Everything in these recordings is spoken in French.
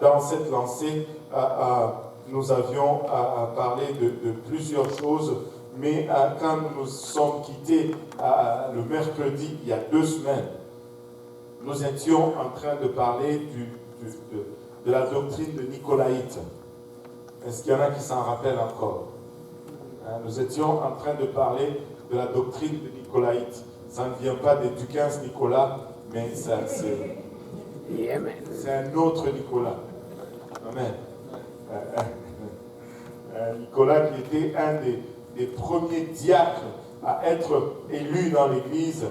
Dans cette lancée, nous avions parlé de plusieurs choses, mais quand nous nous sommes quittés le mercredi, il y a 2 semaines, nous étions en train de parler de la doctrine de Nicolaïte. Est-ce qu'il y en a qui s'en rappellent encore? Nous étions en train de parler de la doctrine de Nicolaïte. Ça ne vient pas du 15 Nicolas, mais c'est un autre Nicolas. Amen. Nicolas qui était un des premiers diacres à être élu dans l'Église,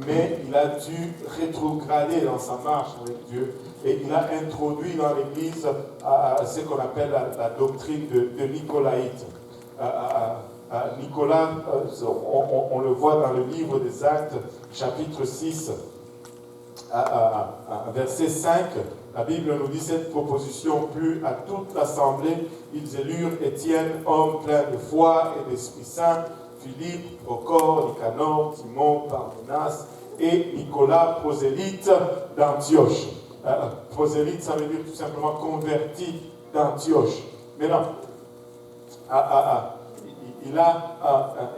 mais il a dû rétrograder dans sa marche avec Dieu et il a introduit dans l'Église ce qu'on appelle la doctrine de Nicolaïte. Nicolas, on le voit dans le livre des Actes, chapitre 6, verset 5, la Bible nous dit cette proposition plut à toute l'assemblée. Ils élurent Étienne, homme plein de foi et d'Esprit Saint, Philippe, Procor, Nicanor, Timon, Parmenas et Nicolas, prosélyte d'Antioche. Prosélyte, ça veut dire tout simplement converti d'Antioche. Mais non, il a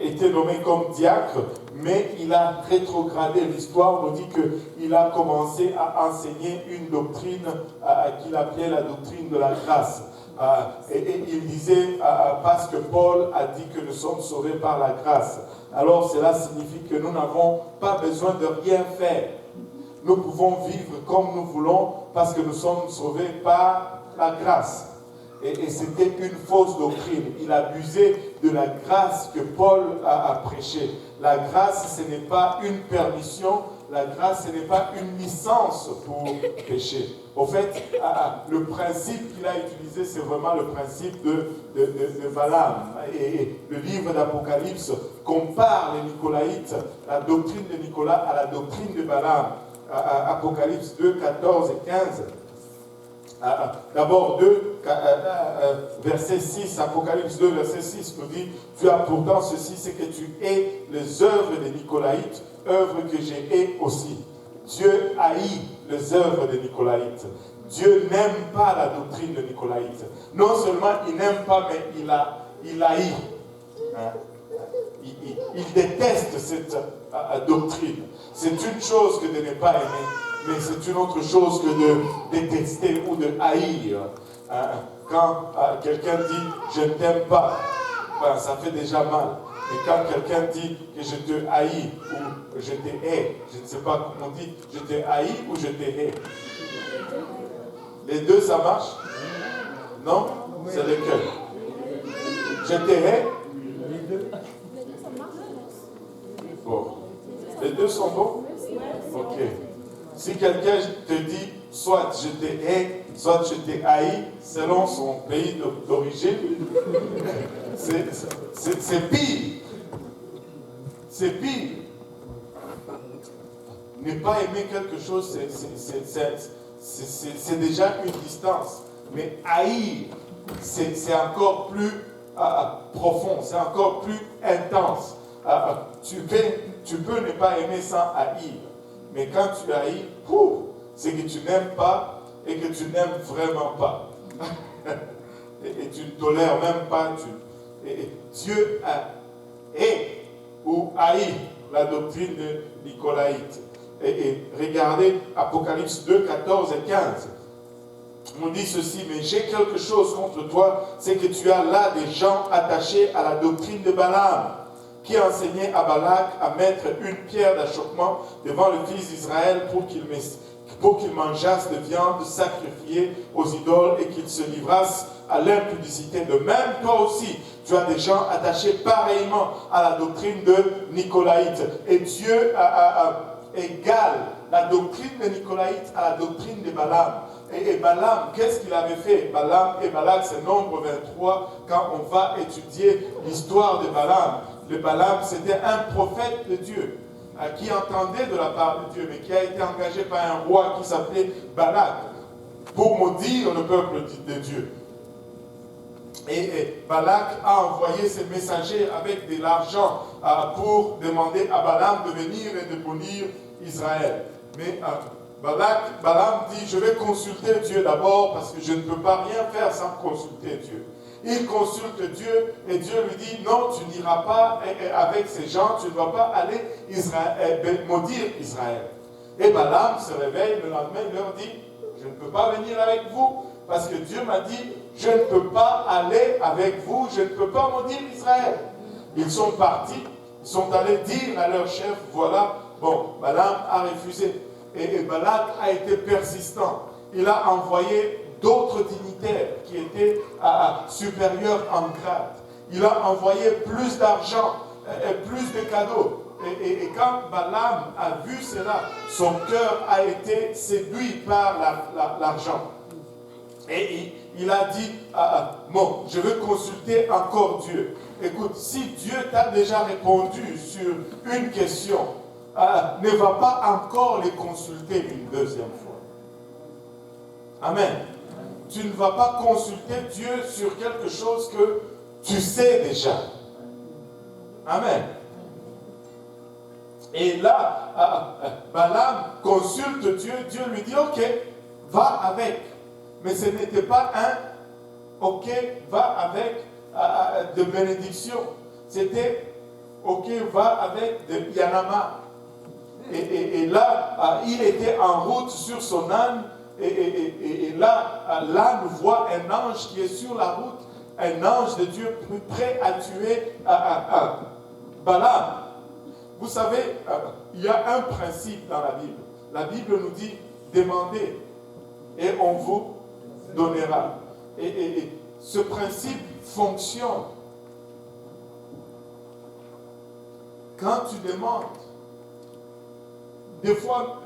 été nommé comme diacre, mais il a rétrogradé. L'histoire nous dit qu'il a commencé à enseigner une doctrine qu'il appelait la doctrine de la grâce. Et il disait, parce que Paul a dit que nous sommes sauvés par la grâce, alors cela signifie que nous n'avons pas besoin de rien faire. Nous pouvons vivre comme nous voulons parce que nous sommes sauvés par la grâce. Et c'était une fausse doctrine. Il abusait de la grâce que Paul a prêché. La grâce, ce n'est pas une permission. La grâce, ce n'est pas une licence pour pécher. Au fait, le principe qu'il a utilisé, c'est vraiment le principe de Balaam. Et le livre d'Apocalypse compare les Nicolaïtes, la doctrine de Nicolas, à la doctrine de Balaam. Apocalypse 2, 14 et 15. D'abord, verset 6, Apocalypse 2, verset 6 nous dit « Tu as pourtant ceci, c'est que tu hais les œuvres des Nicolaïtes, œuvres que j'ai hais aussi. » Dieu haït les œuvres des Nicolaïtes. Dieu n'aime pas la doctrine de Nicolaïte. Non seulement il n'aime pas, mais il haït. Il déteste cette doctrine. C'est une chose que de ne pas aimer, mais c'est une autre chose que de détester ou de haïr. Quand quelqu'un dit « je ne t'aime pas », ben, ça fait déjà mal. Et quand quelqu'un dit que je te haïs ou je te hais, je ne sais pas comment on dit, je te haïs ou je te hais. Les deux, ça marche? Non? C'est lequel? Je te hais? Bon. Les deux sont bons? Ok. Si quelqu'un te dit, soit je te hais, soit je te haïs, selon son pays d'origine, c'est pire. C'est pire. Ne pas aimer quelque chose, c'est déjà une distance. Mais haïr, c'est encore plus profond, c'est encore plus intense. Tu peux ne pas aimer sans haïr. Mais quand tu haïs, c'est que tu n'aimes pas et que tu n'aimes vraiment pas. et tu ne tolères même pas. Dieu hait ou haït la doctrine de Nicolaïte. Et regardez Apocalypse 2, 14 et 15. On dit ceci, mais j'ai quelque chose contre toi, c'est que tu as là des gens attachés à la doctrine de Balaam, qui enseignait à Balak à mettre une pierre d'achoppement devant le fils d'Israël pour qu'il mangeasse de viande sacrifiée aux idoles et qu'il se livrasse à l'impudicité. De même, toi aussi, tu as des gens attachés pareillement à la doctrine de Nicolaïte. Et Dieu égale la doctrine de Nicolaïte à la doctrine de Balaam. Et Balaam, qu'est-ce qu'il avait fait? Balaam et Balak, c'est Nombre 23, quand on va étudier l'histoire de Balaam. Le Balaam, c'était un prophète de Dieu, qui entendait de la part de Dieu, mais qui a été engagé par un roi qui s'appelait Balak, pour maudire le peuple de Dieu. Et Balak a envoyé ses messagers avec de l'argent pour demander à Balaam de venir et de punir Israël. Mais Balaam dit, je vais consulter Dieu d'abord parce que je ne peux pas rien faire sans consulter Dieu. Il consulte Dieu et Dieu lui dit, non, tu n'iras pas avec ces gens, tu ne vas pas aller maudire Israël. Et Balaam se réveille le lendemain, il leur dit, je ne peux pas venir avec vous parce que Dieu m'a dit, je ne peux pas aller avec vous, je ne peux pas maudire Israël. Ils sont partis, ils sont allés dire à leur chef, voilà, bon, Balaam a refusé. Et Balak a été persistant. Il a envoyé d'autres dignitaires qui étaient supérieurs en grade. Il a envoyé plus d'argent, plus de cadeaux. Et quand Balaam a vu cela, son cœur a été séduit par l'argent. Et il a dit, bon, je veux consulter encore Dieu. Écoute, si Dieu t'a déjà répondu sur une question, ne va pas encore les consulter une deuxième fois. Amen. Tu ne vas pas consulter Dieu sur quelque chose que tu sais déjà. Amen. Et là, Balaam consulte Dieu. Dieu lui dit, ok, va avec. Mais ce n'était pas un, ok, va avec de bénédiction. C'était, ok, va avec de Yanama. Et là, il était en route sur son âne. Et là, l'âne voit un ange qui est sur la route. Un ange de Dieu prêt à tuer Balaam. Vous savez, il y a un principe dans la Bible. La Bible nous dit, demandez et on vous donnera. Et ce principe fonctionne. Quand tu demandes, des fois,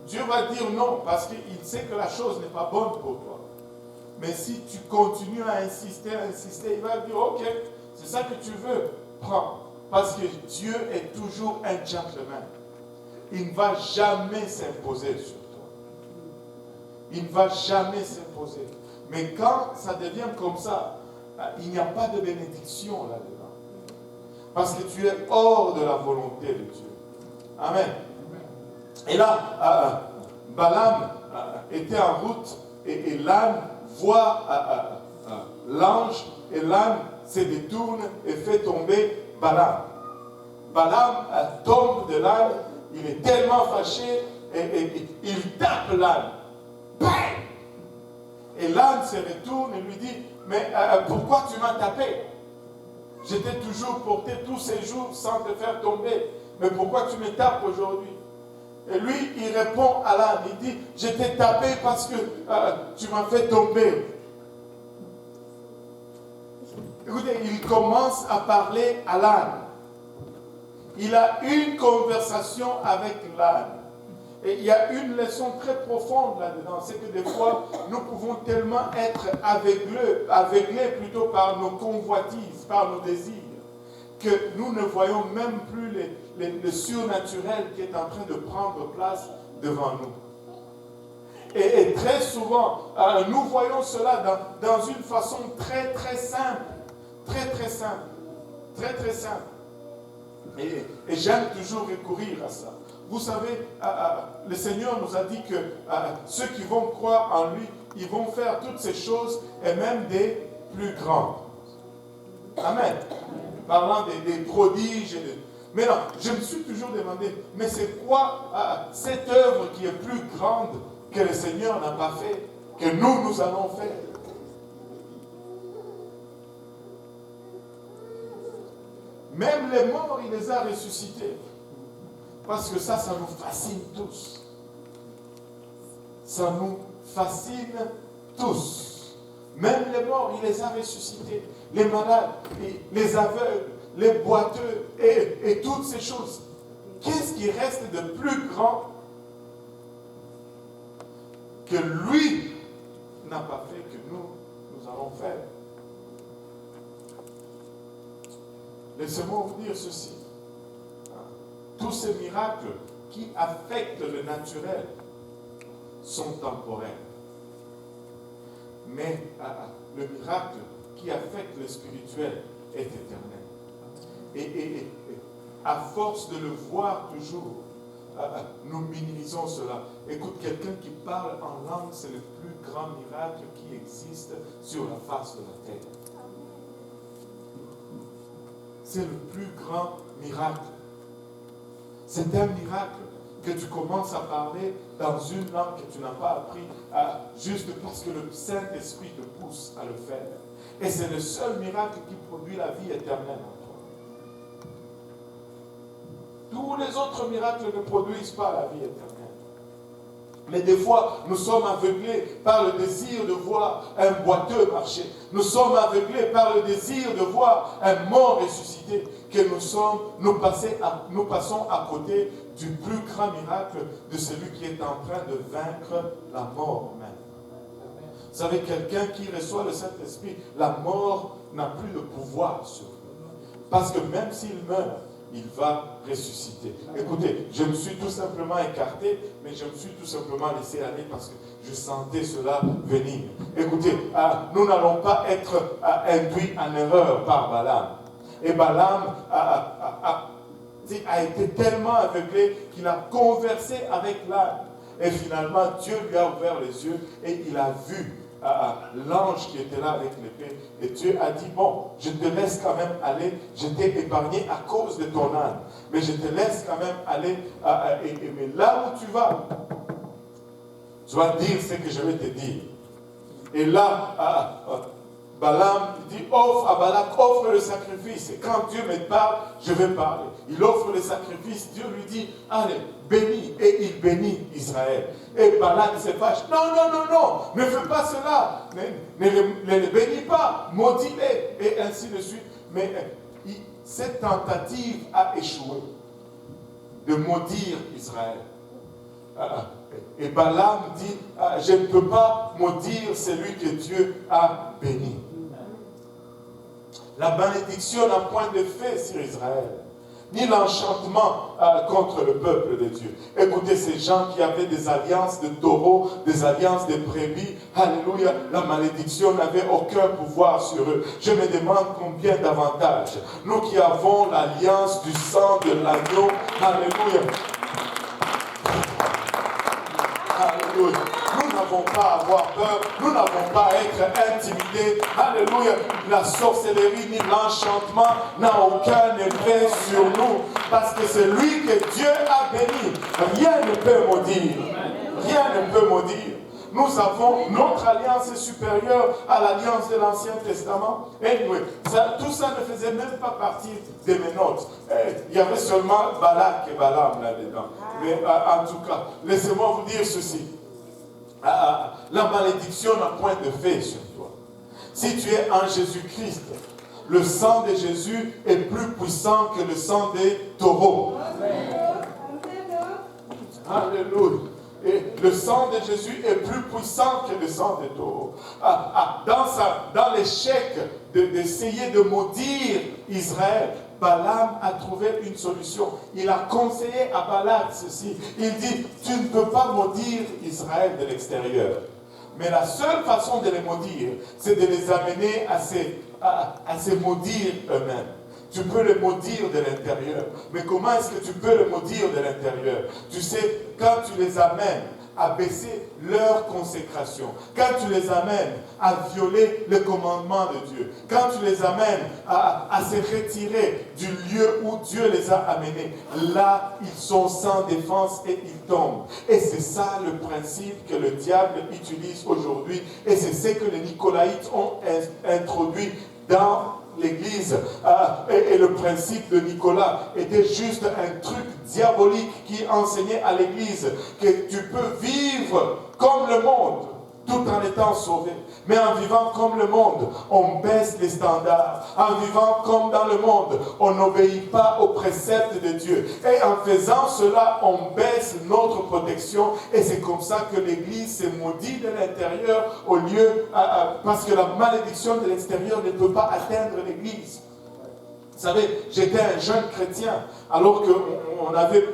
Dieu va dire non parce qu'il sait que la chose n'est pas bonne pour toi. Mais si tu continues à insister, il va dire ok, c'est ça que tu veux, prends. Parce que Dieu est toujours un gentleman. Il ne va jamais s'imposer sur toi. Il ne va jamais s'imposer. Mais quand ça devient comme ça, il n'y a pas de bénédiction là-dedans. Parce que tu es hors de la volonté de Dieu. Amen. Et là, Balaam était en route et l'âne voit l'ange et l'âne se détourne et fait tomber Balaam. Balaam tombe de l'âne, il est tellement fâché et il tape l'âne. Bang! Et l'âne se retourne et lui dit, mais pourquoi tu m'as tapé? Je t'ai toujours porté tous ces jours sans te faire tomber. Mais pourquoi tu me tapes aujourd'hui? Et lui, il répond à l'âne, il dit, je t'ai tapé parce que tu m'as fait tomber. Écoutez, il commence à parler à l'âne. Il a une conversation avec l'âne. Et il y a une leçon très profonde là-dedans. C'est que des fois, nous pouvons tellement être aveuglés plutôt par nos convoitises, par nos désirs, que nous ne voyons même plus le surnaturel qui est en train de prendre place devant nous. Et très souvent, nous voyons cela dans une façon très très simple. Très très simple. Très très simple. Et j'aime toujours recourir à ça. Vous savez, le Seigneur nous a dit que ceux qui vont croire en lui, ils vont faire toutes ces choses et même des plus grandes. Amen. Parlant des prodiges. Mais non, je me suis toujours demandé, mais c'est quoi cette œuvre qui est plus grande que le Seigneur n'a pas fait, que nous allons faire? Même les morts, il les a ressuscités. Parce que ça nous fascine tous. Ça nous fascine tous. Même les morts, il les a ressuscités. Les malades, les aveugles, les boiteux et toutes ces choses. Qu'est-ce qui reste de plus grand que lui n'a pas fait que nous allons faire? Laissez-moi vous dire ceci. Tous ces miracles qui affectent le naturel sont temporaires. Mais le miracle qui affecte le spirituel est éternel. Et à force de le voir toujours, nous minimisons cela. Écoute, quelqu'un qui parle en langue, c'est le plus grand miracle qui existe sur la face de la terre. C'est le plus grand miracle. C'est un miracle que tu commences à parler dans une langue que tu n'as pas appris juste parce que le Saint-Esprit te pousse à le faire. Et c'est le seul miracle qui produit la vie éternelle en toi. Tous les autres miracles ne produisent pas la vie éternelle. Mais des fois, nous sommes aveuglés par le désir de voir un boiteux marcher. Nous sommes aveuglés par le désir de voir un mort ressuscité. Que nous passons à côté du plus grand miracle de celui qui est en train de vaincre la mort même. Vous savez, quelqu'un qui reçoit le Saint-Esprit, la mort n'a plus de pouvoir sur lui. Parce que même s'il meurt, il va ressusciter. Écoutez, je me suis tout simplement écarté, mais je me suis tout simplement laissé aller parce que je sentais cela venir. Écoutez, nous n'allons pas être induits en erreur par Balaam. Et Balaam a été tellement aveuglé qu'il a conversé avec l'âne. Et finalement, Dieu lui a ouvert les yeux et il a vu l'ange qui était là avec l'épée. Et Dieu a dit, bon, je te laisse quand même aller. Je t'ai épargné à cause de ton âne. Mais je te laisse quand même aller. Mais là où tu vas, tu vas dire ce que je vais te dire. Et là, Balaam dit, offre à Balak, offre le sacrifice. Et quand Dieu me parle, je vais parler. Il offre le sacrifice. Dieu lui dit, allez, bénis. Et il bénit Israël. Et Balak se fâche. Non, non, non, non, ne fais pas cela. Ne les bénis pas. Maudis-les. Et ainsi de suite. Mais cette tentative a échoué de maudire Israël. Et Balaam dit, je ne peux pas maudire celui que Dieu a béni. La malédiction n'a point de fait sur Israël, ni l'enchantement contre le peuple de Dieu. Écoutez, ces gens qui avaient des alliances de taureaux, des alliances de brebis, alléluia, la malédiction n'avait aucun pouvoir sur eux. Je me demande combien davantage, nous qui avons l'alliance du sang de l'agneau, alléluia. Alléluia. Nous n'avons pas à avoir peur, nous n'avons pas à être intimidés. Alléluia. La sorcellerie ni l'enchantement n'a aucun effet sur nous. Parce que c'est lui que Dieu a béni. Rien ne peut maudire. Rien ne peut maudire. Nous avons, notre alliance est supérieure à l'alliance de l'Ancien Testament. Anyway, tout ça ne faisait même pas partie de mes notes. Il y avait seulement Balak et Balaam là-dedans. Mais en tout cas, laissez-moi vous dire ceci. La malédiction n'a point de fait sur toi. Si tu es en Jésus-Christ, le sang de Jésus est plus puissant que le sang des taureaux. Alléluia. Et le sang de Jésus est plus puissant que le sang des taureaux. Dans l'échec d'essayer de maudire Israël, Balaam a trouvé une solution. Il a conseillé à Balak ceci. Il dit, tu ne peux pas maudire Israël de l'extérieur. Mais la seule façon de les maudire, c'est de les amener à se maudire eux-mêmes. Tu peux les maudire de l'intérieur. Mais comment est-ce que tu peux les maudire de l'intérieur? Tu sais, quand tu les amènes à baisser leur consécration, quand tu les amènes à violer le commandement de Dieu, quand tu les amènes à se retirer du lieu où Dieu les a amenés, là, ils sont sans défense et ils tombent. Et c'est ça le principe que le diable utilise aujourd'hui. Et c'est ce que les Nicolaïtes ont introduit dans l'Église. Et le principe de Nicolas était juste un truc diabolique qui enseignait à l'Église que tu peux vivre comme le monde tout en étant sauvé. Mais en vivant comme le monde, on baisse les standards. En vivant comme dans le monde, on n'obéit pas aux préceptes de Dieu. Et en faisant cela, on baisse notre protection. Et c'est comme ça que l'Église s'est maudite de l'intérieur au lieu, parce que la malédiction de l'extérieur ne peut pas atteindre l'Église. Vous savez, j'étais un jeune chrétien, alors qu'on avait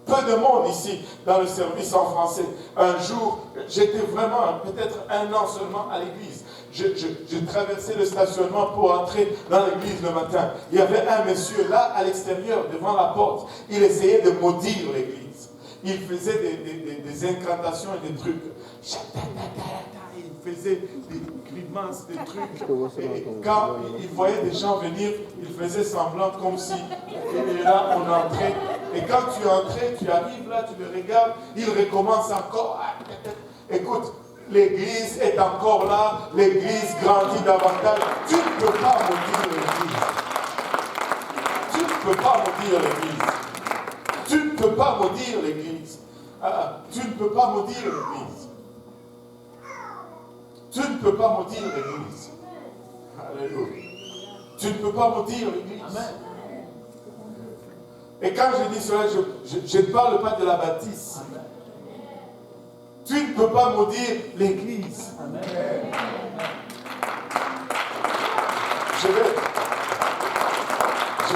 peu de monde ici dans le service en français. Un jour, j'étais vraiment peut-être 1 an seulement à l'église. Je traversais le stationnement pour entrer dans l'église le matin. Il y avait un monsieur là à l'extérieur, devant la porte. Il essayait de maudire l'église. il faisait des incantations et des trucs. Il faisait des grimaces, des trucs. Et quand il voyait des gens venir, il faisait semblant comme si. Et là, on entrait. Et quand tu entrais, tu arrives là, tu le regardes, il recommence encore. Écoute, l'église est encore là, l'église grandit davantage. Tu ne peux pas maudire l'église. Tu ne peux pas maudire l'église. Tu ne peux pas maudire l'église. Tu ne peux pas maudire l'église. Tu ne peux pas maudire l'église. Alléluia. Tu ne peux pas maudire l'église. Amen. Et quand je dis cela, je ne parle pas de la bâtisse. Amen. Tu ne peux pas maudire l'église. Amen. Je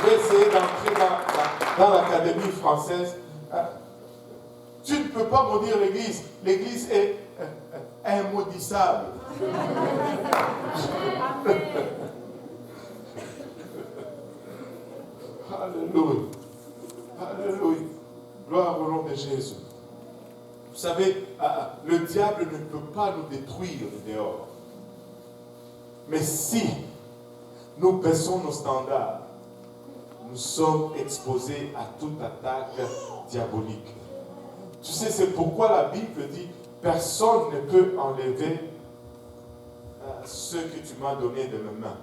vais essayer d'entrer dans l'académie française. Tu ne peux pas maudire l'église. L'église est immaudissable. Alléluia. Alléluia. Gloire au nom de Jésus. Vous savez, le diable ne peut pas nous détruire dehors. Mais si nous baissons nos standards, nous sommes exposés à toute attaque diabolique. Tu sais, c'est pourquoi la Bible dit personne ne peut enlever ce que tu m'as donné de mes mains.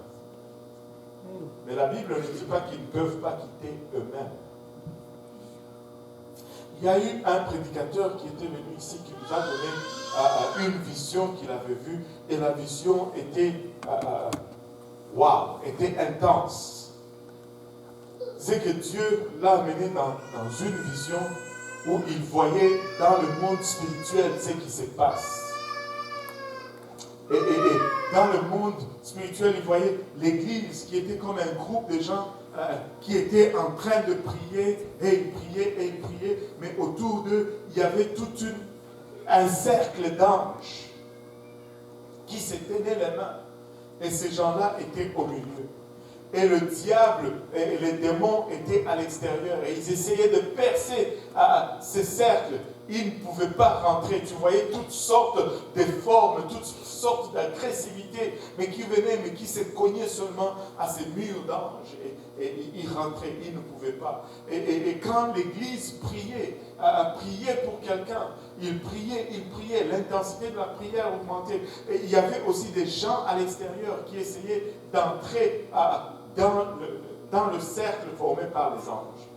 Mais la Bible ne dit pas qu'ils ne peuvent pas quitter eux-mêmes. Il y a eu un prédicateur qui était venu ici, qui nous a donné une vision qu'il avait vue, et la vision était était intense. C'est que Dieu l'a amené dans une vision où il voyait dans le monde spirituel ce qui se passe. Et dans le monde spirituel, il voyait l'église qui était comme un groupe de gens qui étaient en train de prier, et ils priaient, et ils priaient, mais autour d'eux, il y avait tout un cercle d'anges qui se tenaient les mains. Et ces gens-là étaient au milieu. Et le diable et les démons étaient à l'extérieur. Et ils essayaient de percer ces cercles. Ils ne pouvaient pas rentrer. Tu voyais toutes sortes de formes, toutes sortes d'agressivité, mais qui venaient, mais qui se cognaient seulement à ces murs d'anges. Et ils rentraient, ils ne pouvaient pas. Et quand l'Église priait pour quelqu'un, il priait, l'intensité de la prière augmentait. Et il y avait aussi des gens à l'extérieur qui essayaient d'entrer dans le cercle formé par les anges.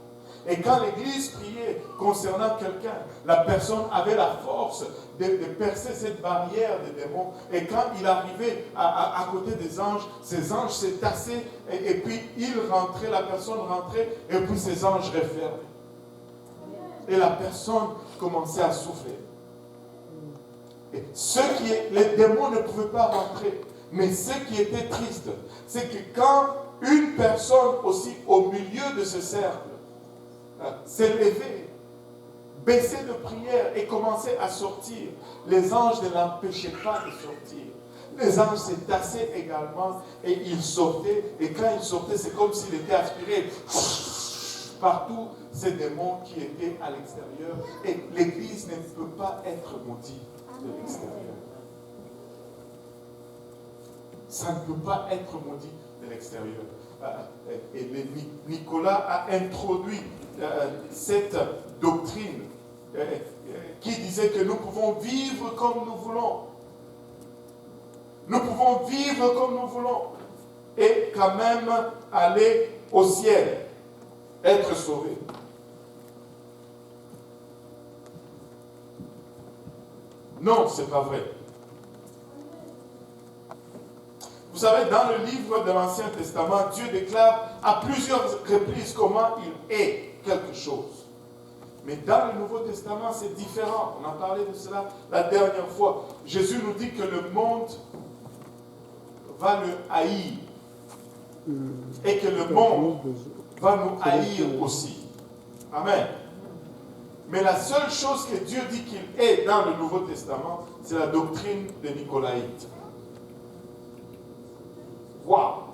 Et quand l'Église priait concernant quelqu'un, la personne avait la force de percer cette barrière des démons. Et quand il arrivait à côté des anges, ces anges se tassaient et puis il rentrait, la personne rentrait et puis ces anges refermaient. Et la personne commençait à souffrir. Et les démons ne pouvaient pas rentrer. Mais ce qui était triste, c'est que quand une personne aussi au milieu de ce cercle s'est levée, baissait de prière et commençait à sortir, les anges ne l'empêchaient pas de sortir. Les anges se tassaient également et ils sortaient. Et quand ils sortaient, c'est comme s'ils étaient aspirés partout ces démons qui étaient à l'extérieur. Et l'Église ne peut pas être maudite de l'extérieur. Ça ne peut pas être maudit de l'extérieur. Et Nicolas a introduit cette doctrine qui disait que nous pouvons vivre comme nous voulons. Nous pouvons vivre comme nous voulons et quand même aller au ciel, être sauvés. Non, ce n'est pas vrai. Vous savez, dans le livre de l'Ancien Testament, Dieu déclare à plusieurs reprises comment il est quelque chose. Mais dans le Nouveau Testament, c'est différent. On a parlé de cela la dernière fois. Jésus nous dit que le monde va le haïr. Et que le monde va nous haïr aussi. Amen. Mais la seule chose que Dieu dit qu'il est dans le Nouveau Testament, c'est la doctrine des Nicolaïtes. Wow.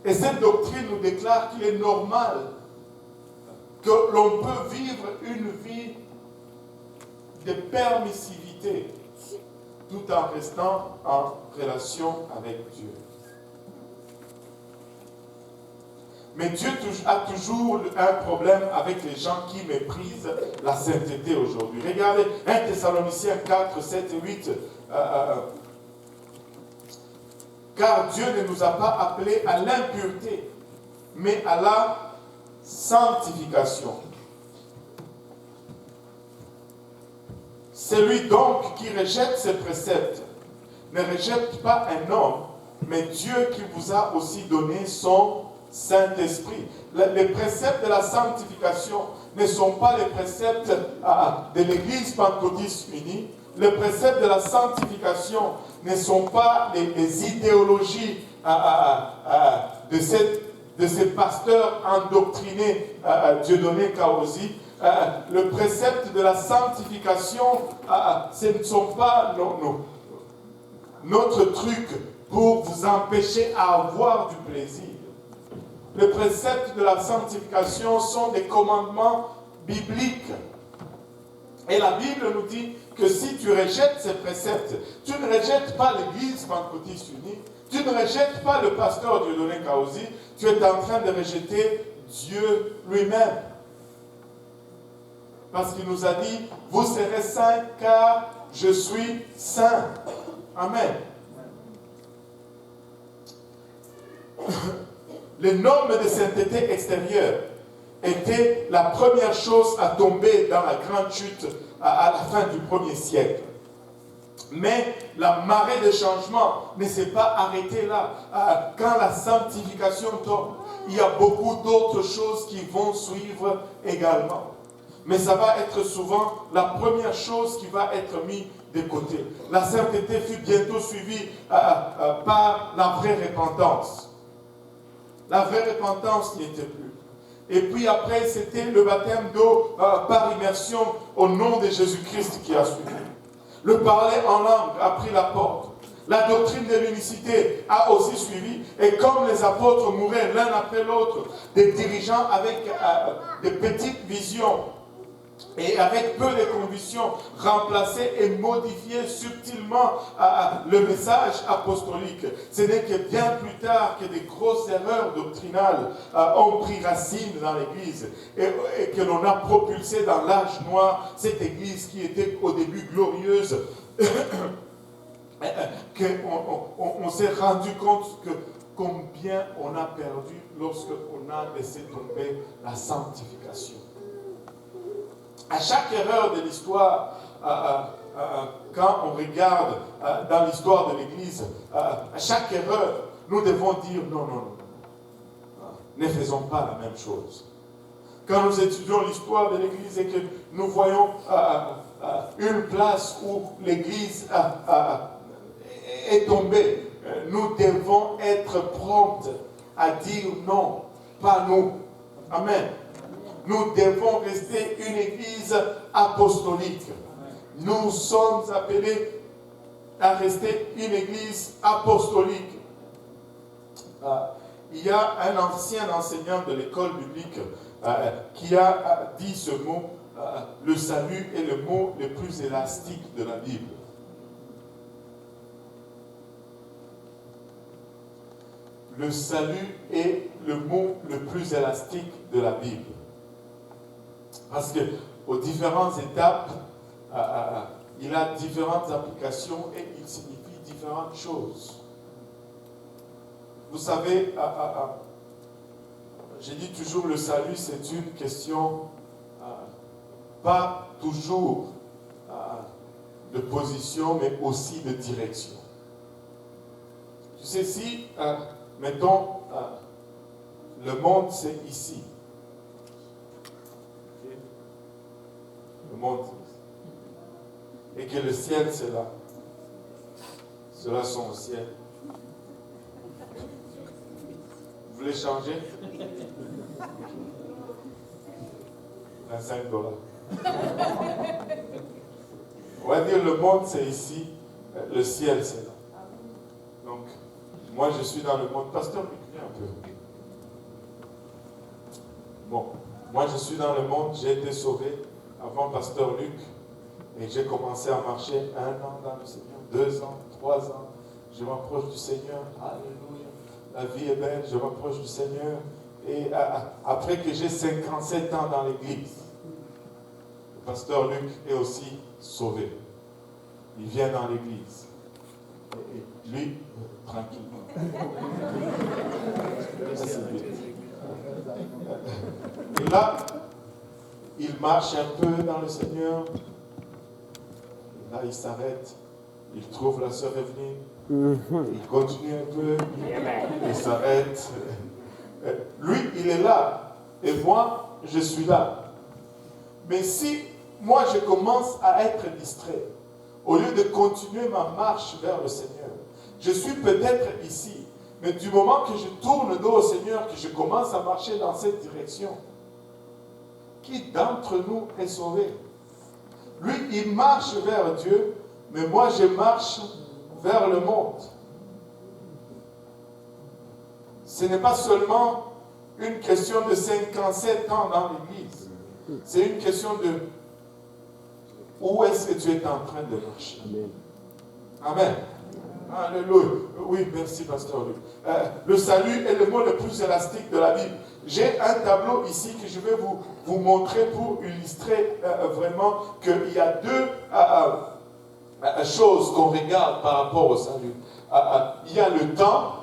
Et cette doctrine nous déclare qu'il est normal que l'on peut vivre une vie de permissivité tout en restant en relation avec Dieu. Mais Dieu a toujours un problème avec les gens qui méprisent la sainteté aujourd'hui. Regardez 1 Thessaloniciens 4, 7 et 8. Car Dieu ne nous a pas appelés à l'impureté, mais à la sanctification. Celui donc qui rejette ses préceptes ne rejette pas un homme, mais Dieu qui vous a aussi donné son Saint-Esprit. Les préceptes de la sanctification ne sont pas les préceptes de l'Église pentecôtiste unie. Les préceptes de la sanctification ne sont pas les idéologies de ces pasteurs endoctrinés Dieudonné Kaosi. Le précepte de la sanctification, ce ne sont pas notre truc pour vous empêcher à avoir du plaisir. Les préceptes de la sanctification sont des commandements bibliques. Et la Bible nous dit que si tu rejettes ces préceptes, tu ne rejettes pas l'Église pentecôtiste unie, tu ne rejettes pas le pasteur Dieudonné Kaosi, tu es en train de rejeter Dieu lui-même. Parce qu'il nous a dit, vous serez saints car je suis saint. Amen. Les normes de sainteté extérieure étaient la première chose à tomber dans la grande chute à la fin du 1er siècle. Mais la marée de changement ne s'est pas arrêtée là. Quand la sanctification tombe, il y a beaucoup d'autres choses qui vont suivre également. Mais ça va être souvent la première chose qui va être mise de côté. La sainteté fut bientôt suivie par la vraie repentance. La vraie repentance n'y était plus. Et puis après, c'était le baptême d'eau par immersion au nom de Jésus-Christ qui a suivi. Le parler en langue a pris la porte. La doctrine de l'unicité a aussi suivi. Et comme les apôtres mouraient l'un après l'autre, des dirigeants avec des petites visions et avec peu de convictions, remplacer et modifier subtilement le message apostolique. Ce n'est que bien plus tard que des grosses erreurs doctrinales ont pris racine dans l'Église et que l'on a propulsé dans l'âge noir cette Église qui était au début glorieuse, qu'on s'est rendu compte que combien on a perdu lorsqu'on a laissé tomber la sanctification. À chaque erreur de l'histoire, quand on regarde dans l'histoire de l'Église, à chaque erreur, nous devons dire non, ne faisons pas la même chose. Quand nous étudions l'histoire de l'Église et que nous voyons une place où l'Église est tombée, nous devons être promptes à dire non, pas nous. Amen. Nous devons rester une église apostolique. Nous sommes appelés à rester une église apostolique. Il y a un ancien enseignant de l'école biblique qui a dit ce mot, le salut est le mot le plus élastique de la Bible. Le salut est le mot le plus élastique de la Bible. Parce qu'aux différentes étapes, il a différentes applications et il signifie différentes choses. Vous savez, j'ai dit toujours, le salut, c'est une question pas toujours de position, mais aussi de direction. Tu sais, si, mettons, le monde, c'est ici. Le monde, et que le ciel, c'est là. Ceux-là sont au ciel. Vous voulez changer? 25 $. On va dire le monde, c'est ici. Le ciel, c'est là. Donc, moi, je suis dans le monde. Pasteur, écoutez un peu. Bon, Moi, je suis dans le monde, j'ai été sauvé avant Pasteur Luc. Et j'ai commencé à marcher 1 an dans le Seigneur, 2 ans, 3 ans. Je m'approche du Seigneur. Alléluia. La vie est belle, je m'approche du Seigneur. Et après que j'ai 57 ans dans l'église, le pasteur Luc est aussi sauvé. Il vient dans l'église. Et lui, tranquillement. Et là, il marche un peu dans le Seigneur. Et là, il s'arrête. Il trouve la sœur Evelyne. Il continue un peu. Il s'arrête. Lui, il est là. Et moi, je suis là. Mais si moi, je commence à être distrait, au lieu de continuer ma marche vers le Seigneur, je suis peut-être ici. Mais du moment que je tourne le dos au Seigneur, que je commence à marcher dans cette direction, qui d'entre nous est sauvé? Lui, il marche vers Dieu, mais moi, je marche vers le monde. Ce n'est pas seulement une question de 57 ans dans l'Église. C'est une question de où est-ce que tu es en train de marcher. Amen. Alléluia. Oui, merci, pasteur Luc. Le salut est le mot le plus élastique de la Bible. J'ai un tableau ici que je vais vous montrer pour illustrer vraiment qu'il y a deux choses qu'on regarde par rapport au salut. Il y a le temps.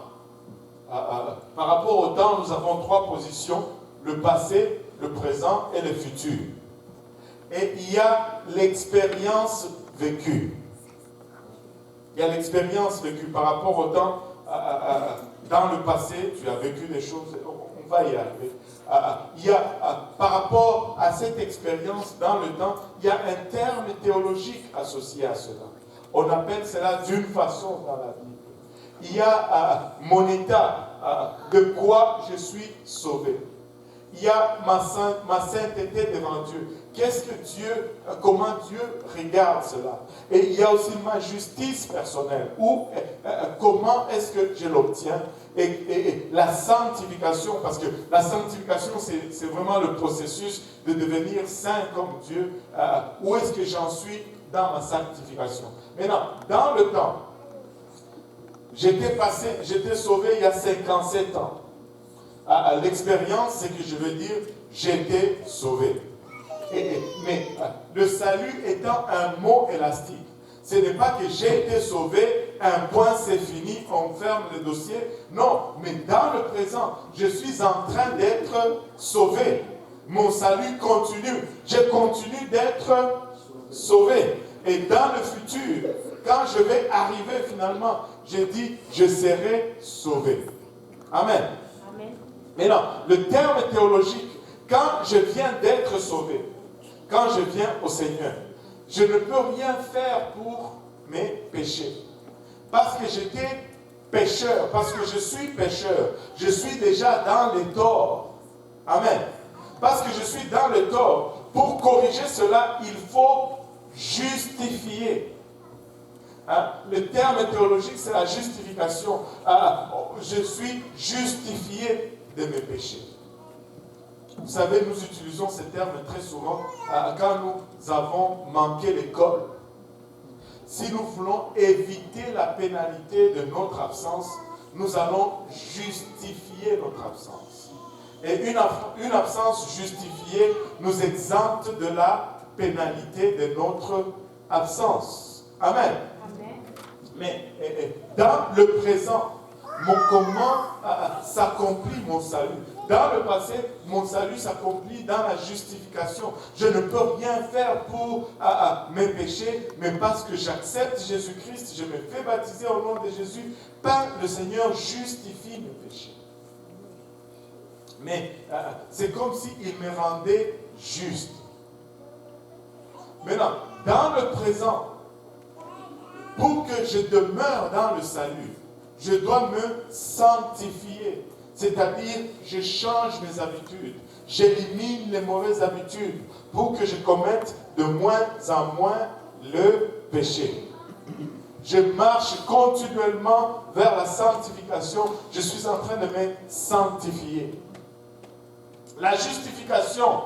Par rapport au temps, nous avons 3 positions. Le passé, le présent et le futur. Et il y a l'expérience vécue. Il y a l'expérience vécue par rapport au temps. Dans le passé, tu as vécu des choses, on va y arriver. Il y a, par rapport à cette expérience dans le temps, il y a un terme théologique associé à cela. On appelle cela d'une façon dans la Bible. Il y a mon état, de quoi je suis sauvé. Il y a ma sainteté devant Dieu. Qu'est-ce que Dieu, comment Dieu regarde cela? Et il y a aussi ma justice personnelle. Comment est-ce que je l'obtiens? Et la sanctification, parce que la sanctification, c'est vraiment le processus de devenir saint comme Dieu. Où est-ce que j'en suis dans ma sanctification? Maintenant, dans le temps, j'étais sauvé il y a 57 ans. L'expérience, c'est que je veux dire, j'étais sauvé. Mais le salut étant un mot élastique, ce n'est pas que j'ai été sauvé, un point c'est fini, on ferme le dossier. Non, mais dans le présent, je suis en train d'être sauvé. Mon salut continue. Je continue d'être sauvé. Et dans le futur, quand je vais arriver finalement, je dis, je serai sauvé. Amen. Mais non, le terme théologique, quand je viens d'être sauvé, quand je viens au Seigneur, je ne peux rien faire pour mes péchés. Parce que j'étais pécheur, parce que je suis pécheur, je suis déjà dans les torts. Amen. Parce que je suis dans le tort, pour corriger cela, il faut justifier. Le terme théologique, c'est la justification. Je suis justifié de mes péchés. Vous savez, nous utilisons ce terme très souvent quand nous avons manqué l'école. Si nous voulons éviter la pénalité de notre absence, nous allons justifier notre absence. Et une absence justifiée nous exempte de la pénalité de notre absence. Amen. Mais dans le présent, comment s'accomplit mon salut? Dans le passé, mon salut s'accomplit dans la justification. Je ne peux rien faire pour mes péchés, mais parce que j'accepte Jésus-Christ, je me fais baptiser au nom de Jésus, le Seigneur justifie mes péchés. Mais c'est comme s'il me rendait juste. Maintenant, dans le présent, pour que je demeure dans le salut, je dois me sanctifier. C'est-à-dire, je change mes habitudes. J'élimine les mauvaises habitudes pour que je commette de moins en moins le péché. Je marche continuellement vers la sanctification. Je suis en train de me sanctifier. La justification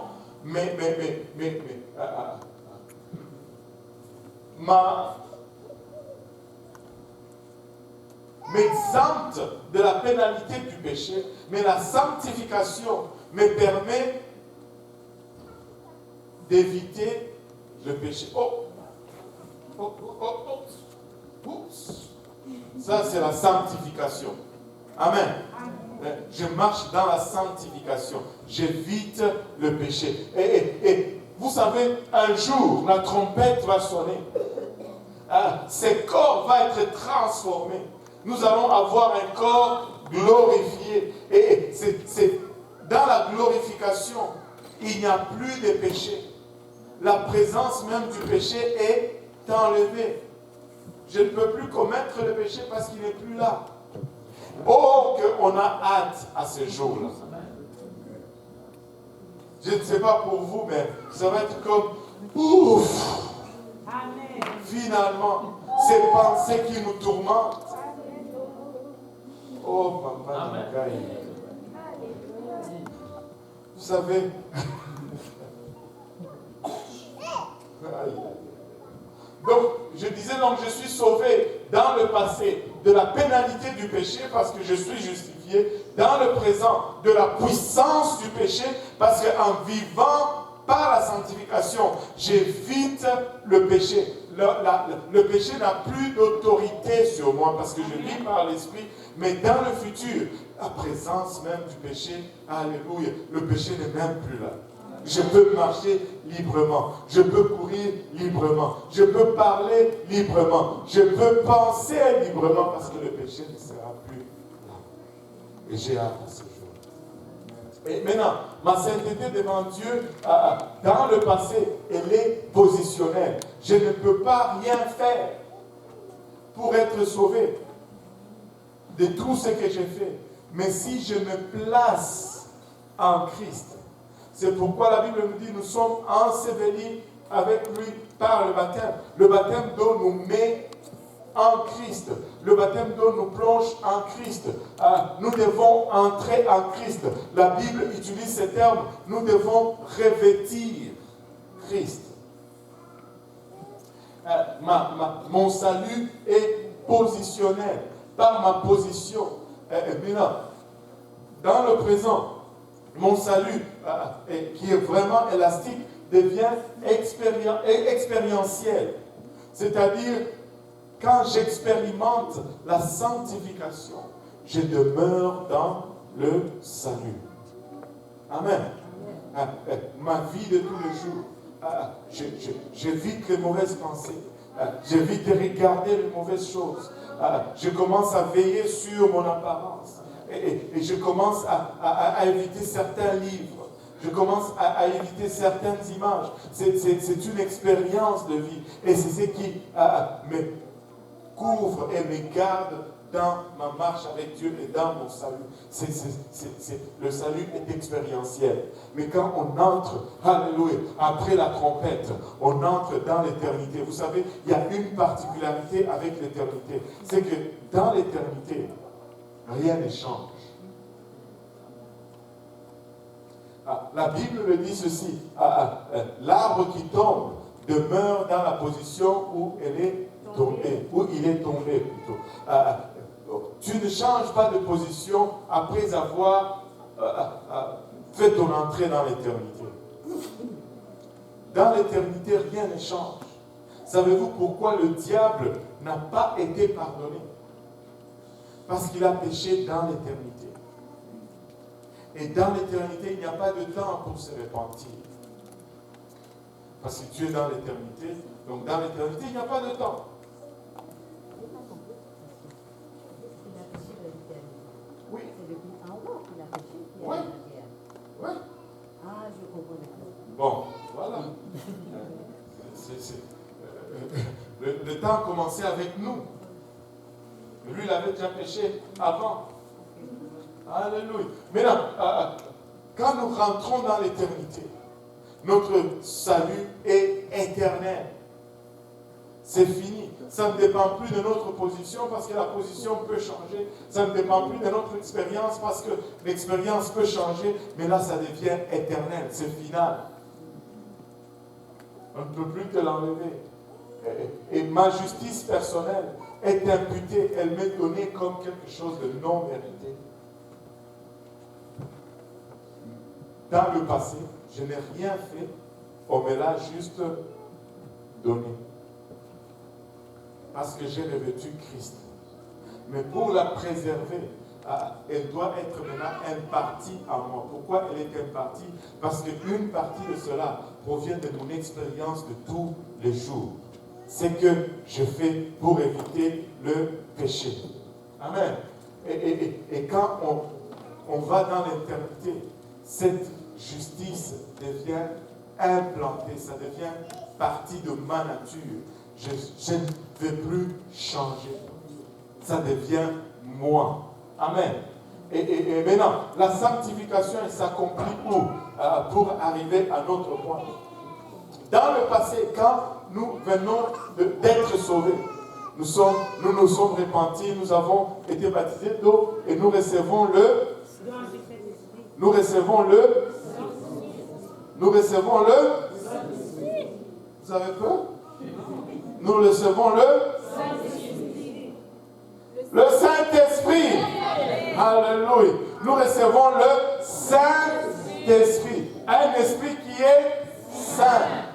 m'exempte de la pénalité du péché, mais la sanctification me permet d'éviter le péché. Oups. Ça, c'est la sanctification. Amen. Je marche dans la sanctification. J'évite le péché. Et vous savez, un jour, la trompette va sonner. Ce corps va être transformé. Nous allons avoir un corps glorifié. Et c'est dans la glorification, il n'y a plus de péché. La présence même du péché est enlevée. Je ne peux plus commettre le péché parce qu'il n'est plus là. Oh, qu'on a hâte à ce jour-là. Je ne sais pas pour vous, mais ça va être comme ouf. Finalement, ces pensées qui nous tourmentent. Oh, papa, vous savez, donc, je disais, donc, je suis sauvé dans le passé de la pénalité du péché parce que je suis justifié, dans le présent de la puissance du péché parce qu'en vivant par la sanctification, j'évite le péché. Le péché n'a plus d'autorité sur moi parce que je vis par l'Esprit, mais dans le futur, la présence même du péché, alléluia, le péché n'est même plus là. Je peux marcher librement, je peux courir librement, je peux parler librement, je peux penser librement parce que le péché ne sera plus là. Et j'ai hâte à ce jour. Et maintenant, ma sainteté devant Dieu, dans le passé, elle est positionnelle. Je ne peux pas rien faire pour être sauvé de tout ce que j'ai fait. Mais si je me place en Christ, c'est pourquoi la Bible nous dit, nous sommes ensevelis avec lui par le baptême. Le baptême d'eau nous met en Christ. Le baptême d'eau nous plonge en Christ. Nous devons entrer en Christ. La Bible utilise ce terme, nous devons revêtir Christ. Mon salut est positionnel par ma position. Maintenant, dans le présent, mon salut, qui est vraiment élastique, devient expérientiel. C'est-à-dire, quand j'expérimente la sanctification, je demeure dans le salut. Amen. Ma vie de tous les jours, j'évite les mauvaises pensées. J'évite de regarder les mauvaises choses. Je commence à veiller sur mon apparence. Et je commence à éviter certains livres. Je commence à éviter certaines images. C'est une expérience de vie. Et c'est ce qui me couvre et me garde dans ma marche avec Dieu et dans mon salut. Le salut est expérientiel. Mais quand on entre, alléluia, après la trompette, on entre dans l'éternité. Vous savez, il y a une particularité avec l'éternité. C'est que dans l'éternité, rien ne change. La Bible me dit ceci. L'arbre qui tombe demeure dans la position où elle est tombée, où il est tombé plutôt. Tu ne changes pas de position après avoir fait ton entrée dans l'éternité. Dans l'éternité, rien ne change. Savez-vous pourquoi le diable n'a pas été pardonné? Parce qu'il a péché dans l'éternité. Et dans l'éternité, il n'y a pas de temps pour se repentir. Parce que tu es dans l'éternité. Donc dans l'éternité, il n'y a pas de temps. Oui. C'est depuis en haut qu'il a péché. Oui. Oui. Ah, je comprends. Bon, voilà. Le temps commençait avec nous. Lui, il avait déjà péché avant. Alléluia. Maintenant, quand nous rentrons dans l'éternité, notre salut est éternel. C'est fini. ça ne dépend plus de notre position parce que la position peut changer. Ça ne dépend plus de notre expérience parce que l'expérience peut changer. Mais là, ça devient éternel, c'est final. On ne peut plus te l'enlever. Et ma justice personnelle est imputée, elle m'est donnée comme quelque chose de non mérité. Dans le passé, je n'ai rien fait, on me l'a juste donné. Parce que j'ai revêtu Christ. Mais pour la préserver, elle doit être maintenant impartie à moi. Pourquoi elle est impartie? Parce qu'une partie de cela provient de mon expérience de tous les jours. C'est que je fais pour éviter le péché. Amen. Et quand on va dans l'éternité, cette justice devient implantée, ça devient partie de ma nature. Je ne vais plus changer. Ça devient moi. Amen. Et maintenant, la sanctification, elle s'accomplit où? Pour arriver à notre point. Dans le passé, quand nous venons d'être sauvés, nous nous sommes repentis, nous avons été baptisés d'eau et nous recevons le. Vous avez peur? Nous recevons le Saint-Esprit. Alléluia. Nous recevons le Saint-Esprit. Un esprit qui est saint.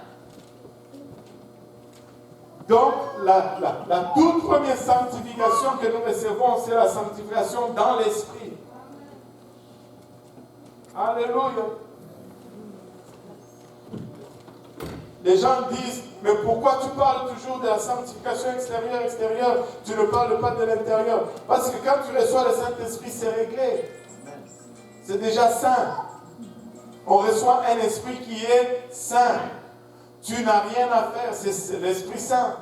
Donc, la toute première sanctification que nous recevons, c'est la sanctification dans l'esprit. Alléluia. Les gens disent, mais pourquoi tu parles toujours de la sanctification extérieure, tu ne parles pas de l'intérieur? Parce que quand tu reçois le Saint-Esprit, c'est réglé. C'est déjà saint. On reçoit un esprit qui est saint. Tu n'as rien à faire, c'est l'Esprit Saint.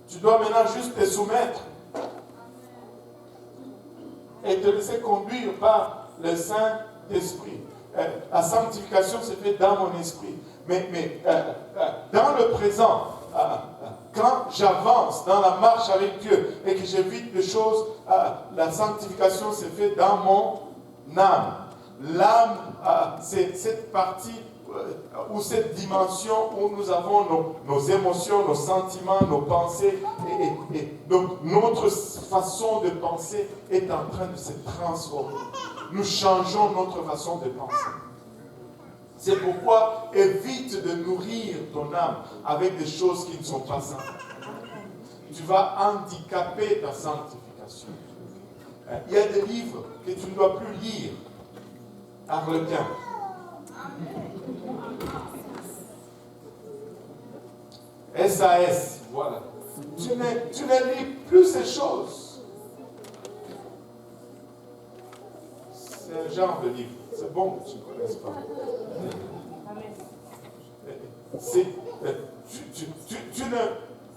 Tu dois maintenant juste te soumettre et te laisser conduire par le Saint-Esprit. La sanctification se fait dans mon esprit. Mais dans le présent, quand j'avance dans la marche avec Dieu et que j'évite des choses, la sanctification se fait dans mon âme. L'âme, c'est cette partie ou cette dimension où nous avons nos émotions, nos sentiments, nos pensées. Et donc notre façon de penser est en train de se transformer. Nous changeons notre façon de penser. C'est pourquoi évite de nourrir ton âme avec des choses qui ne sont pas saines. Tu vas handicaper ta sanctification. Il y a des livres que tu ne dois plus lire. Arlequin. SAS, voilà. Tu ne lis plus ces choses. C'est un genre de livre. C'est bon que tu ne connaisses pas.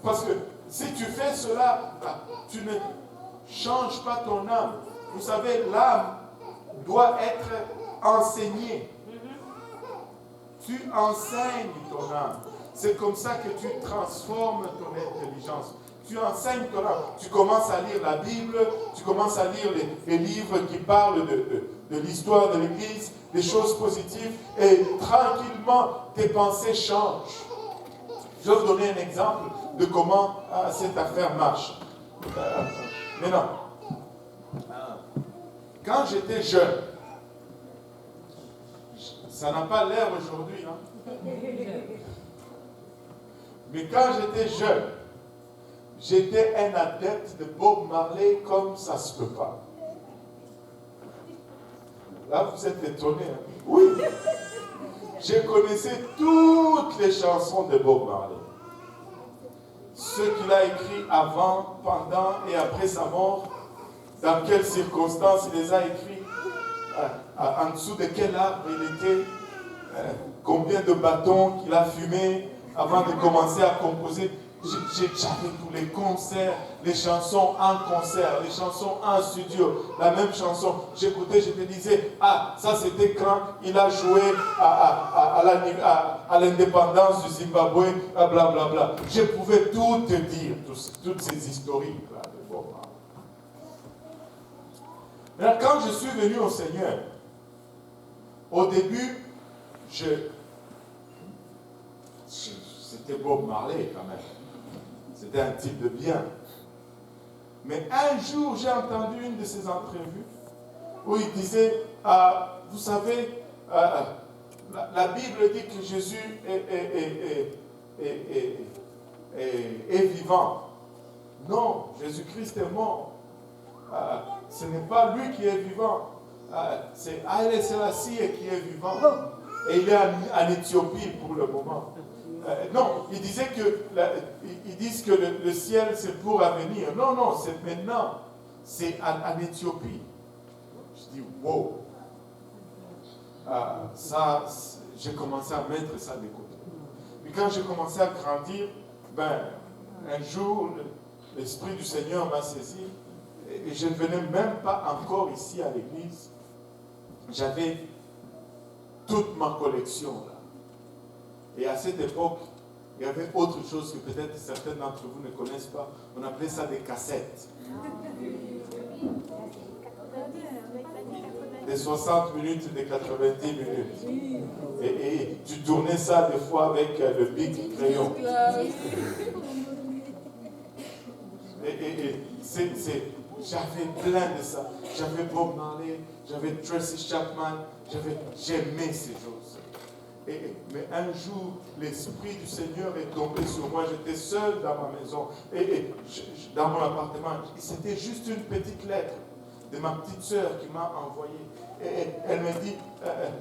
Parce que si tu fais cela, tu ne changes pas ton âme. Vous savez, l'âme doit être enseignée. Tu enseignes ton âme. C'est comme ça que tu transformes ton intelligence. Tu enseignes ton âme. Tu commences à lire la Bible, tu commences à lire les livres qui parlent de l'histoire de l'Église, des choses positives, et tranquillement, tes pensées changent. Je vais vous donner un exemple de comment cette affaire marche. Maintenant, quand j'étais jeune, ça n'a pas l'air aujourd'hui, hein? Mais quand j'étais jeune, j'étais un adepte de Bob Marley comme ça ne se peut pas. Là, vous êtes étonnés. Hein? Oui. Je connaissais toutes les chansons de Bob Marley. Ce qu'il a écrit avant, pendant et après sa mort, dans quelles circonstances il les a écrits, en dessous de quel arbre il était, combien de bâtons qu'il a fumé avant de commencer à composer. j'avais tous les concerts, les chansons en concert, les chansons en studio, la même chanson. J'écoutais, je me disais, ah, ça c'était quand il a joué à l'indépendance du Zimbabwe, blablabla. Bla, bla. Je pouvais tout te dire, toutes ces historiques là. Mais quand je suis venu au Seigneur, au début, c'était Bob Marley quand même. C'était un type de bien. Mais un jour, j'ai entendu une de ses entrevues où il disait, vous savez, la Bible dit que Jésus est vivant. Non, Jésus-Christ est mort. Ce n'est pas lui qui est vivant. C'est Haïlé Sélassié qui est vivant. Et il est en Éthiopie pour le moment. Non, ils disaient ils disent que le ciel c'est pour l'avenir. Non, non, c'est maintenant. C'est en Éthiopie. Je dis, wow. Ça, j'ai commencé à mettre ça de côté. Mais quand j'ai commencé à grandir, un jour, l'Esprit du Seigneur m'a saisi. Et je ne venais même pas encore ici à l'église. J'avais toute ma collection là. Et à cette époque, il y avait autre chose que peut-être certains d'entre vous ne connaissent pas. On appelait ça des cassettes. Des 60 minutes, des 90 minutes. Et tu tournais ça des fois avec le big crayon. J'avais plein de ça. J'avais Bob Marley, j'avais Tracy Chapman, j'aimais ces choses. Mais un jour, l'Esprit du Seigneur est tombé sur moi. J'étais seul dans ma maison, dans mon appartement. C'était juste une petite lettre de ma petite sœur qui m'a envoyé. Et elle m'a dit,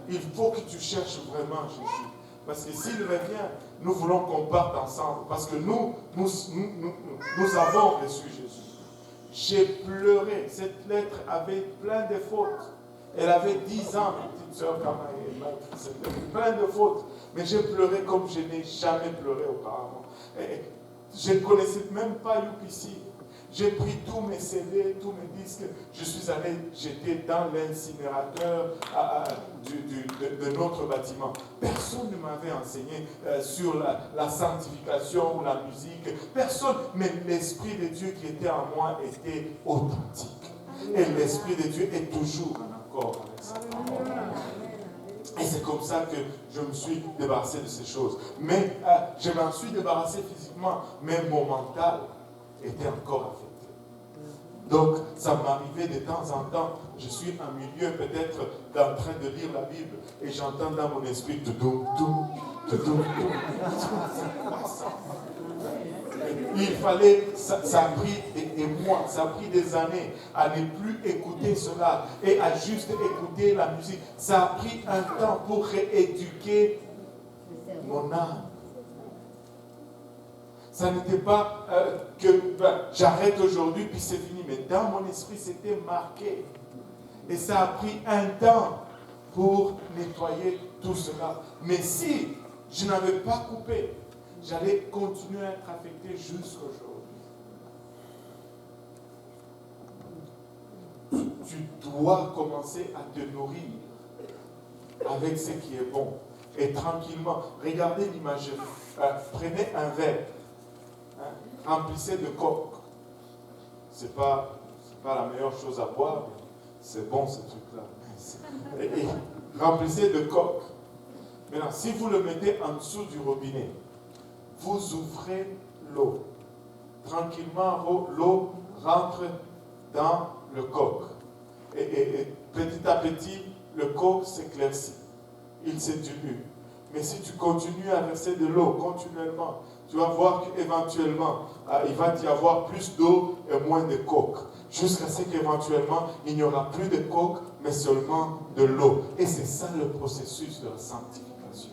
il faut que tu cherches vraiment Jésus. Parce que s'il revient, nous voulons qu'on parte ensemble. Parce que nous avons reçu Jésus. J'ai pleuré. Cette lettre avait plein de fautes. Elle avait 10 ans, ma petite soeur, quand elle m'a écrit cette lettre. Plein de fautes. Mais j'ai pleuré comme je n'ai jamais pleuré auparavant. Je ne connaissais même pas UPC. J'ai pris tous mes CD, tous mes disques. Je suis allé jeter dans l'incinérateur de notre bâtiment. Personne ne m'avait enseigné sur la sanctification ou la musique. Personne. Mais l'Esprit de Dieu qui était en moi était authentique. Et l'Esprit de Dieu est toujours en accord avec ça. Et c'est comme ça que je me suis débarrassé de ces choses. Mais je m'en suis débarrassé physiquement, mais mon mental était encore affecté. Donc, ça m'arrivait de temps en temps, je suis en milieu peut-être en train de lire la Bible et j'entends dans mon esprit Il fallait, ça a pris des mois, ça a pris des années à ne plus écouter cela et à juste écouter la musique. Ça a pris un temps pour rééduquer mon âme. Ça n'était pas que j'arrête aujourd'hui puis c'est fini. Mais dans mon esprit, c'était marqué. Et ça a pris un temps pour nettoyer tout cela. Mais si je n'avais pas coupé, j'allais continuer à être affecté jusqu'aujourd'hui. Tu dois commencer à te nourrir avec ce qui est bon. Et tranquillement, regardez l'imagerie. Prenez un verre. Remplissez de coke. C'est pas la meilleure chose à boire, mais c'est bon ce truc-là. Et remplissez de coke. Maintenant, si vous le mettez en dessous du robinet, vous ouvrez l'eau. Tranquillement, l'eau rentre dans le coke. Et petit à petit, le coke s'éclaircit. Il se dilue. Mais si tu continues à verser de l'eau continuellement, tu vas voir qu'éventuellement, il va y avoir plus d'eau et moins de coke. Jusqu'à ce qu'éventuellement, il n'y aura plus de coke, mais seulement de l'eau. Et c'est ça le processus de la sanctification.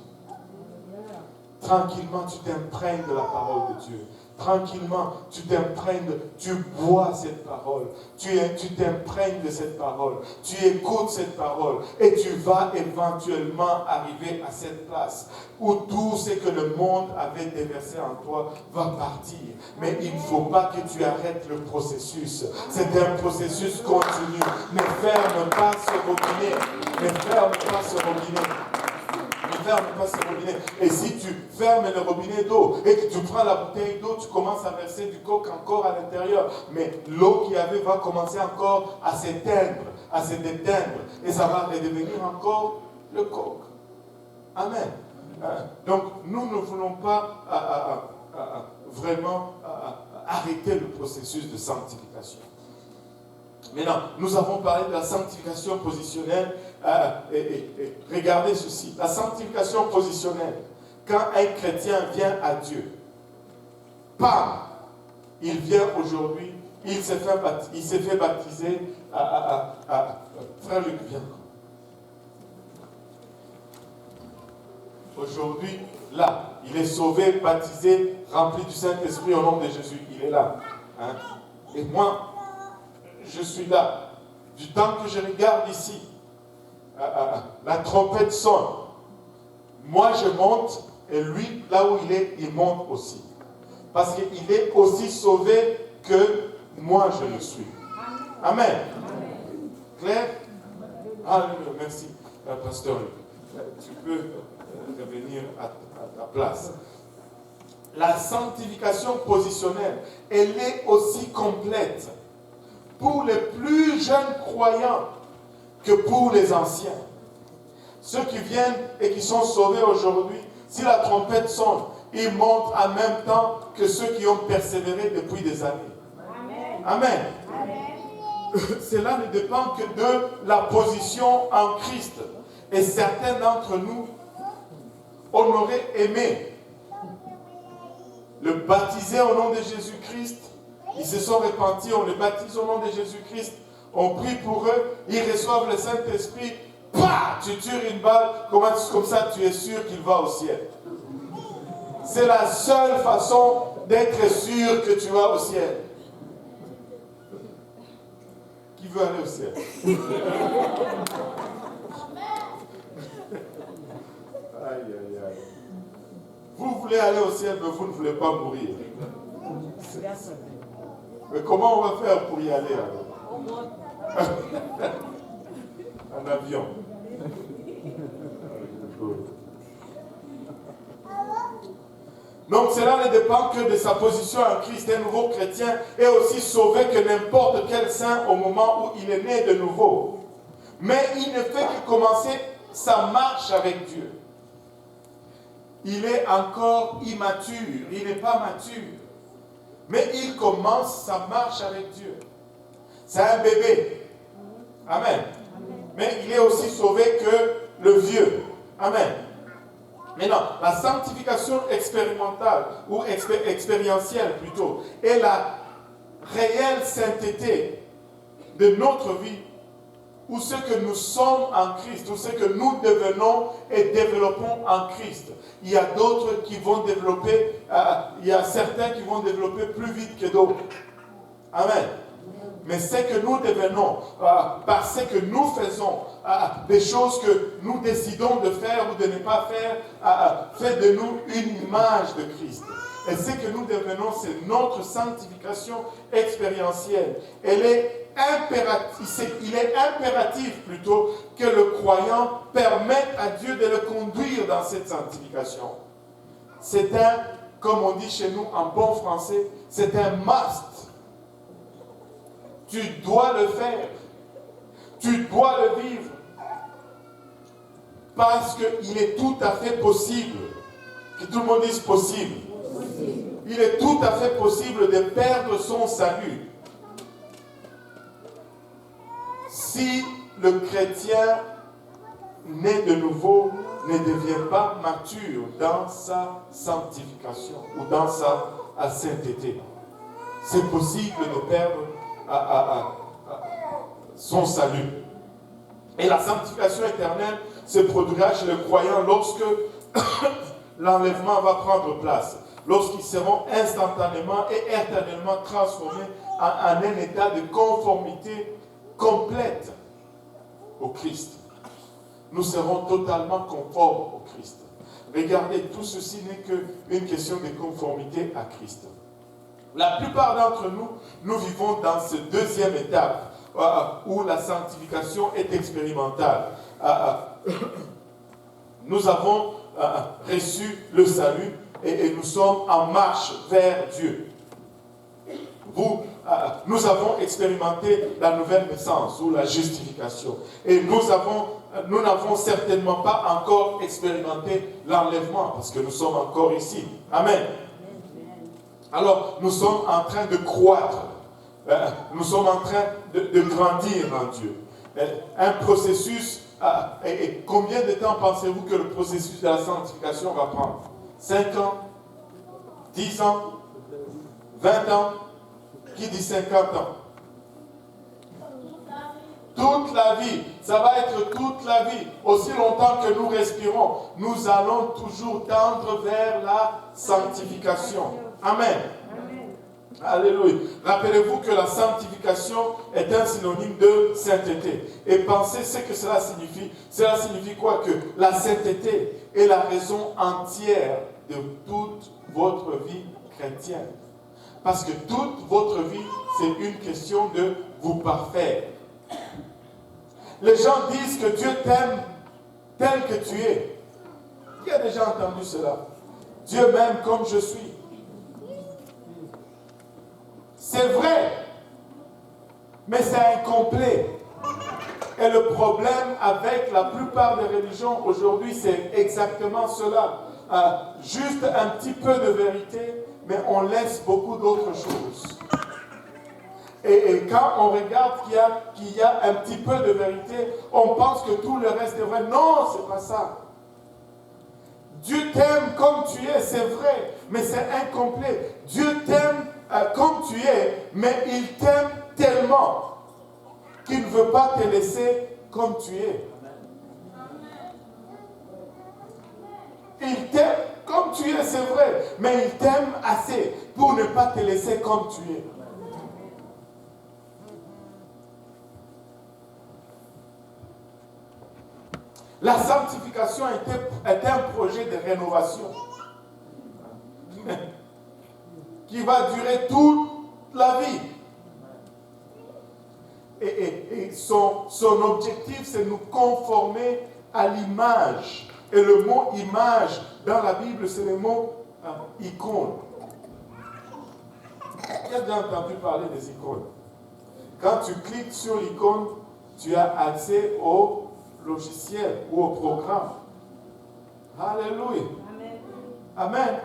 Tranquillement, tu t'imprègnes de la parole de Dieu. tranquillement, tu t'imprègnes, tu bois cette parole, tu t'imprègnes de cette parole, tu écoutes cette parole et tu vas éventuellement arriver à cette place où tout ce que le monde avait déversé en toi va partir. Mais il ne faut pas que tu arrêtes le processus. C'est un processus continu. Ne ferme pas ce robinet. Ne ferme pas ce robinet. Ne ferme pas ce robinet. Et si tu fermes le robinet d'eau et que tu prends la bouteille d'eau, tu commences à verser du coke encore à l'intérieur. Mais l'eau qu'il y avait va commencer encore à s'éteindre, à se déteindre. Et ça va redevenir encore le coke. Amen. Donc, nous ne voulons pas vraiment arrêter le processus de sanctification. Maintenant, nous avons parlé de la sanctification positionnelle. Et regardez ceci. La sanctification positionnelle, quand un chrétien vient à Dieu, il vient aujourd'hui, il s'est fait baptiser Frère Luc, viens. Aujourd'hui, là, il est sauvé, baptisé, rempli du Saint-Esprit au nom de Jésus. Il est là. Hein? Et moi, je suis là. Du temps que je regarde ici, la trompette sonne. Moi, je monte et lui, là où il est, il monte aussi. Parce qu'il est aussi sauvé que moi, je le suis. Amen. Claire? Alléluia. Merci, pasteur. Tu peux revenir à ta place. La sanctification positionnelle, elle est aussi complète pour les plus jeunes croyants que pour les anciens. Ceux qui viennent et qui sont sauvés aujourd'hui, si la trompette sonne, ils montent en même temps que ceux qui ont persévéré depuis des années. Amen. Amen. Cela ne dépend que de la position en Christ. Et certains d'entre nous, on aurait aimé le baptiser au nom de Jésus-Christ. Ils se sont repentis, on les baptise au nom de Jésus-Christ. On prie pour eux, ils reçoivent le Saint-Esprit. Tu tires une balle, comme ça tu es sûr qu'il va au ciel. C'est la seule façon d'être sûr que tu vas au ciel. Qui veut aller au ciel? Aïe, aïe, aïe. Vous voulez aller au ciel, mais vous ne voulez pas mourir. Mais comment on va faire pour y aller alors? En avion. Donc cela ne dépend que de sa position en Christ. Un nouveau chrétien est aussi sauvé que n'importe quel saint au moment où il est né de nouveau. Mais il ne fait que commencer sa marche avec Dieu. Il est encore immature, il n'est pas mature. Mais il commence sa marche avec Dieu. C'est un bébé. Amen. Mais il est aussi sauvé que le vieux. Amen. Maintenant, la sanctification expérimentale, ou expérientielle plutôt, est la réelle sainteté de notre vie, ou ce que nous sommes en Christ, ou ce que nous devenons et développons en Christ. Il y a d'autres qui vont développer, il y a certains qui vont développer plus vite que d'autres. Amen. Mais ce que nous devenons, par ce que nous faisons, des choses que nous décidons de faire ou de ne pas faire, fait de nous une image de Christ. Et ce que nous devenons, c'est notre sanctification expérientielle. Il est impératif plutôt que le croyant permette à Dieu de le conduire dans cette sanctification. C'est comme on dit chez nous en bon français, c'est un must. Tu dois le faire. Tu dois le vivre. Parce qu'il est tout à fait possible, que tout le monde dise possible. Il est tout à fait possible de perdre son salut si le chrétien né de nouveau ne devient pas mature dans sa sanctification ou dans sa sainteté. C'est possible de perdre son salut. Et la sanctification éternelle se produira chez le croyant lorsque l'enlèvement va prendre place. lorsqu'ils seront instantanément et éternellement transformés en un état de conformité complète au Christ. Nous serons totalement conformes au Christ. Regardez, tout ceci n'est qu'une question de conformité à Christ. La plupart d'entre nous, nous vivons dans cette deuxième étape où la sanctification est expérimentale. Nous avons reçu le salut et nous sommes en marche vers Dieu. Nous avons expérimenté la nouvelle naissance ou la justification. Et nous n'avons certainement pas encore expérimenté l'enlèvement parce que nous sommes encore ici. Amen. Alors, nous sommes en train de croître. Nous sommes en train de grandir en Dieu. Un processus, et combien de temps pensez-vous que le processus de la sanctification va prendre? 5 ans? 10 ans? 20 ans? Qui dit 50 ans? Toute la vie. Ça va être toute la vie. Aussi longtemps que nous respirons, nous allons toujours tendre vers la sanctification. Amen. Alléluia. Rappelez-vous que la sanctification est un synonyme de sainteté. Et pensez ce que cela signifie. Cela signifie quoi? Que la sainteté est la raison entière de toute votre vie chrétienne. Parce que toute votre vie, c'est une question de vous parfaire. Les gens disent que Dieu t'aime tel que tu es. Qui a déjà entendu cela? Dieu m'aime comme je suis. C'est vrai, mais c'est incomplet. Et le problème avec la plupart des religions aujourd'hui, c'est exactement cela. Juste un petit peu de vérité, mais on laisse beaucoup d'autres choses. Et quand on regarde qu'il y a un petit peu de vérité, on pense que tout le reste est vrai. Non, c'est pas ça. Dieu t'aime comme tu es, c'est vrai, mais c'est incomplet. Dieu t'aime comme tu es, mais il t'aime tellement qu'il ne veut pas te laisser comme tu es. Il t'aime comme tu es, c'est vrai, mais il t'aime assez pour ne pas te laisser comme tu es. La sanctification est un projet de rénovation qui va durer toute la vie. Et son objectif, c'est de nous conformer à l'image. Et le mot image, dans la Bible, c'est le mot icône. Qui a déjà entendu parler des icônes? Quand tu cliques sur l'icône, tu as accès au logiciel ou au programme. Alléluia. Amen.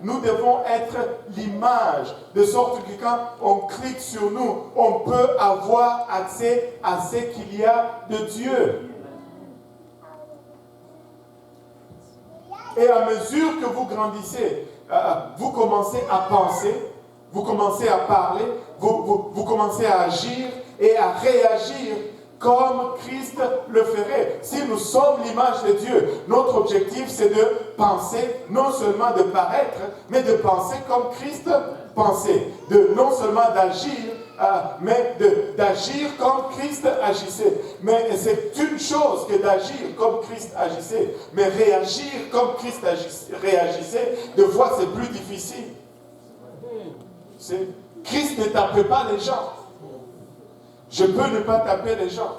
Nous devons être l'image, de sorte que quand on clique sur nous, on peut avoir accès à ce qu'il y a de Dieu. Et à mesure que vous grandissez, vous commencez à penser, vous commencez à parler, vous commencez à agir et à réagir comme Christ le ferait. Si nous sommes l'image de Dieu, notre objectif c'est de penser, non seulement de paraître, mais de penser comme Christ pensait. Non seulement d'agir, mais d'agir comme Christ agissait. Mais c'est une chose que d'agir comme Christ agissait. Mais réagir comme Christ réagissait, de fois c'est plus difficile. Christ ne tapait pas les gens. Je peux ne pas taper les gens.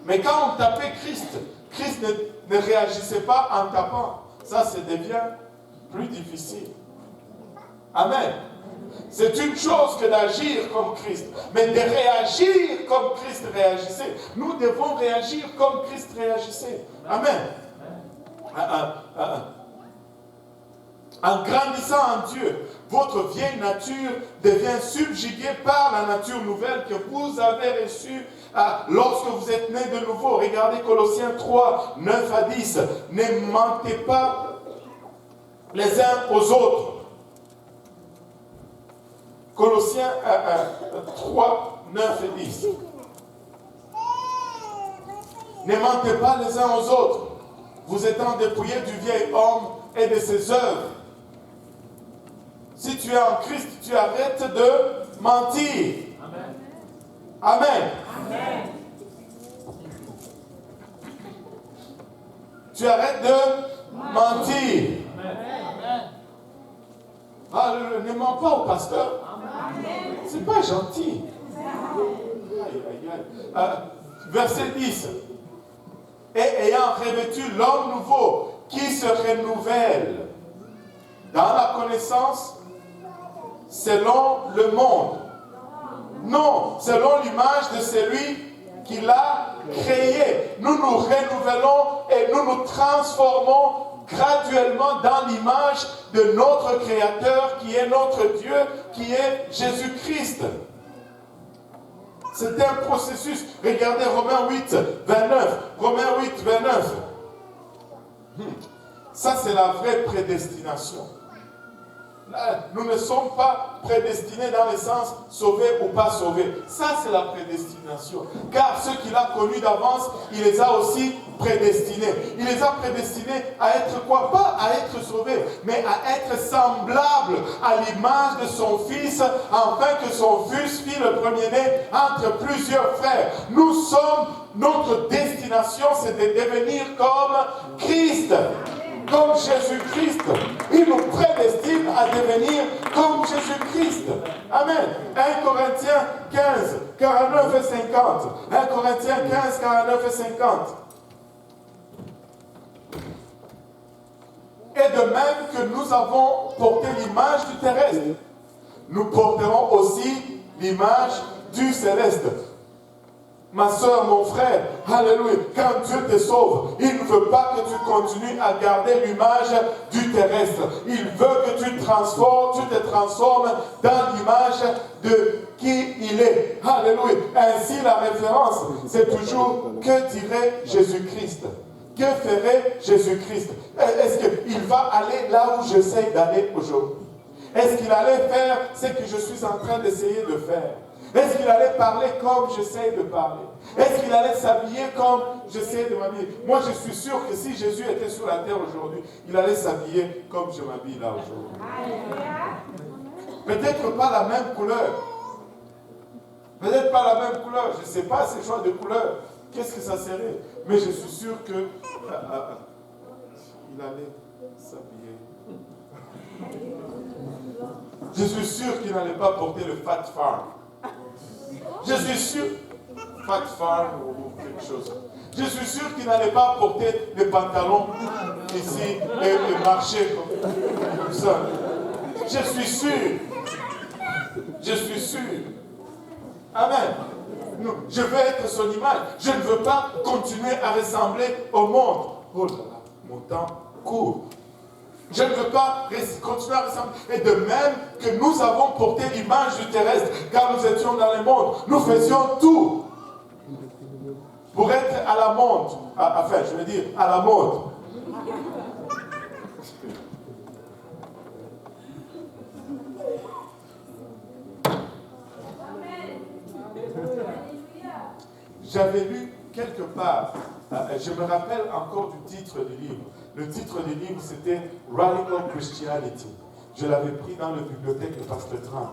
Mais quand on tapait Christ, Christ ne réagissait pas en tapant. Ça devient plus difficile. Amen. C'est une chose que d'agir comme Christ. Mais de réagir comme Christ réagissait. Nous devons réagir comme Christ réagissait. Amen. En grandissant en Dieu, votre vieille nature devient subjuguée par la nature nouvelle que vous avez reçue lorsque vous êtes nés de nouveau. Regardez Colossiens 3, 9 à 10. Ne mentez pas les uns aux autres. Colossiens 3, 9 et 10. Ne mentez pas les uns aux autres, vous étant dépouillés du vieil homme et de ses œuvres. Si tu es en Christ, tu arrêtes de mentir. Amen. Amen. Amen. Tu arrêtes de mentir. Amen. Ah, ne mens pas au pasteur. C'est pas gentil. Verset 10. Et ayant revêtu l'homme nouveau qui se renouvelle dans la connaissance selon le monde. Non, selon l'image de celui qui l'a créé. Nous nous renouvelons et nous nous transformons graduellement dans l'image de notre Créateur qui est notre Dieu, qui est Jésus-Christ. C'est un processus. Regardez Romains 8, 29. Romains 8, 29. Ça, c'est la vraie prédestination. Là, nous ne sommes pas prédestinés dans le sens sauvés ou pas sauvés. Ça, c'est la prédestination. Car ceux qu'il a connus d'avance, il les a aussi prédestinés. Il les a prédestinés à être quoi? Pas à être sauvés, mais à être semblables à l'image de son Fils, afin que son Fils fît le premier-né entre plusieurs frères. Nous sommes, notre destination, c'est de devenir comme Christ. Comme Jésus-Christ. Il nous prédestine à devenir comme Jésus-Christ. Amen. 1 Corinthiens 15, 49 et 50. 1 Corinthiens 15, 49 et 50. Et de même que nous avons porté l'image du terrestre, nous porterons aussi l'image du céleste. Ma soeur, mon frère, alléluia, quand Dieu te sauve, il ne veut pas que tu continues à garder l'image du terrestre. Il veut que tu te transformes dans l'image de qui il est. Alléluia. Ainsi, la référence, c'est toujours que dirait Jésus-Christ. Que ferait Jésus-Christ? Est-ce qu'il va aller là où j'essaie d'aller aujourd'hui? Est-ce qu'il allait faire ce que je suis en train d'essayer de faire? Est-ce qu'il allait parler comme j'essaie de parler? Est-ce qu'il allait s'habiller comme j'essaie de m'habiller? Moi, je suis sûr que si Jésus était sur la terre aujourd'hui, il allait s'habiller comme je m'habille là aujourd'hui. Peut-être pas la même couleur. Peut-être pas la même couleur. Je ne sais pas ces choix de couleurs. Qu'est-ce que ça serait? Mais je suis sûr que il allait s'habiller. Je suis sûr qu'il n'allait pas porter le fat farm. Je suis sûr, fat farm ou quelque chose. Je suis sûr qu'il n'allait pas porter les pantalons ici et marcher comme ça. Je suis sûr. Je suis sûr. Amen. Non, je veux être son image. Je ne veux pas continuer à ressembler au monde. Oh là là, mon temps court. Je ne veux pas continuer à ressembler. Et de même que nous avons porté l'image du terrestre, car nous étions dans le monde, nous faisions tout pour être à la mode. Enfin, je veux dire, à la mode. J'avais lu quelque part, je me rappelle encore du titre du livre. Le titre du livre, c'était Radical Christianity. Je l'avais pris dans la bibliothèque de Pasteur Trent.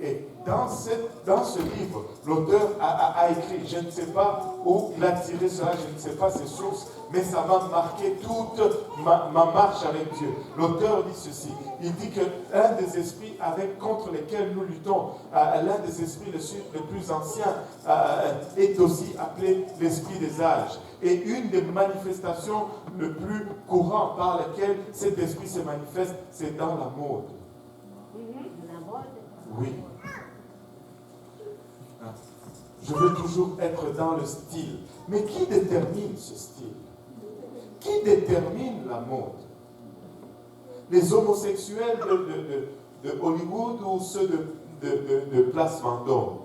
Et dans ce livre, l'auteur a écrit, je ne sais pas où il a tiré cela, je ne sais pas ses sources, mais ça m'a marqué toute ma marche avec Dieu. L'auteur dit ceci, il dit que l'un des esprits contre lesquels nous luttons, l'un des esprits les plus anciens est aussi appelé l'esprit des âges. Et une des manifestations les plus courantes par lesquelles cet esprit se manifeste, c'est dans la mode. La mode? Oui. Je veux toujours être dans le style. Mais qui détermine ce style? Qui détermine la mode? Les homosexuels de Hollywood ou ceux de Place Vendôme?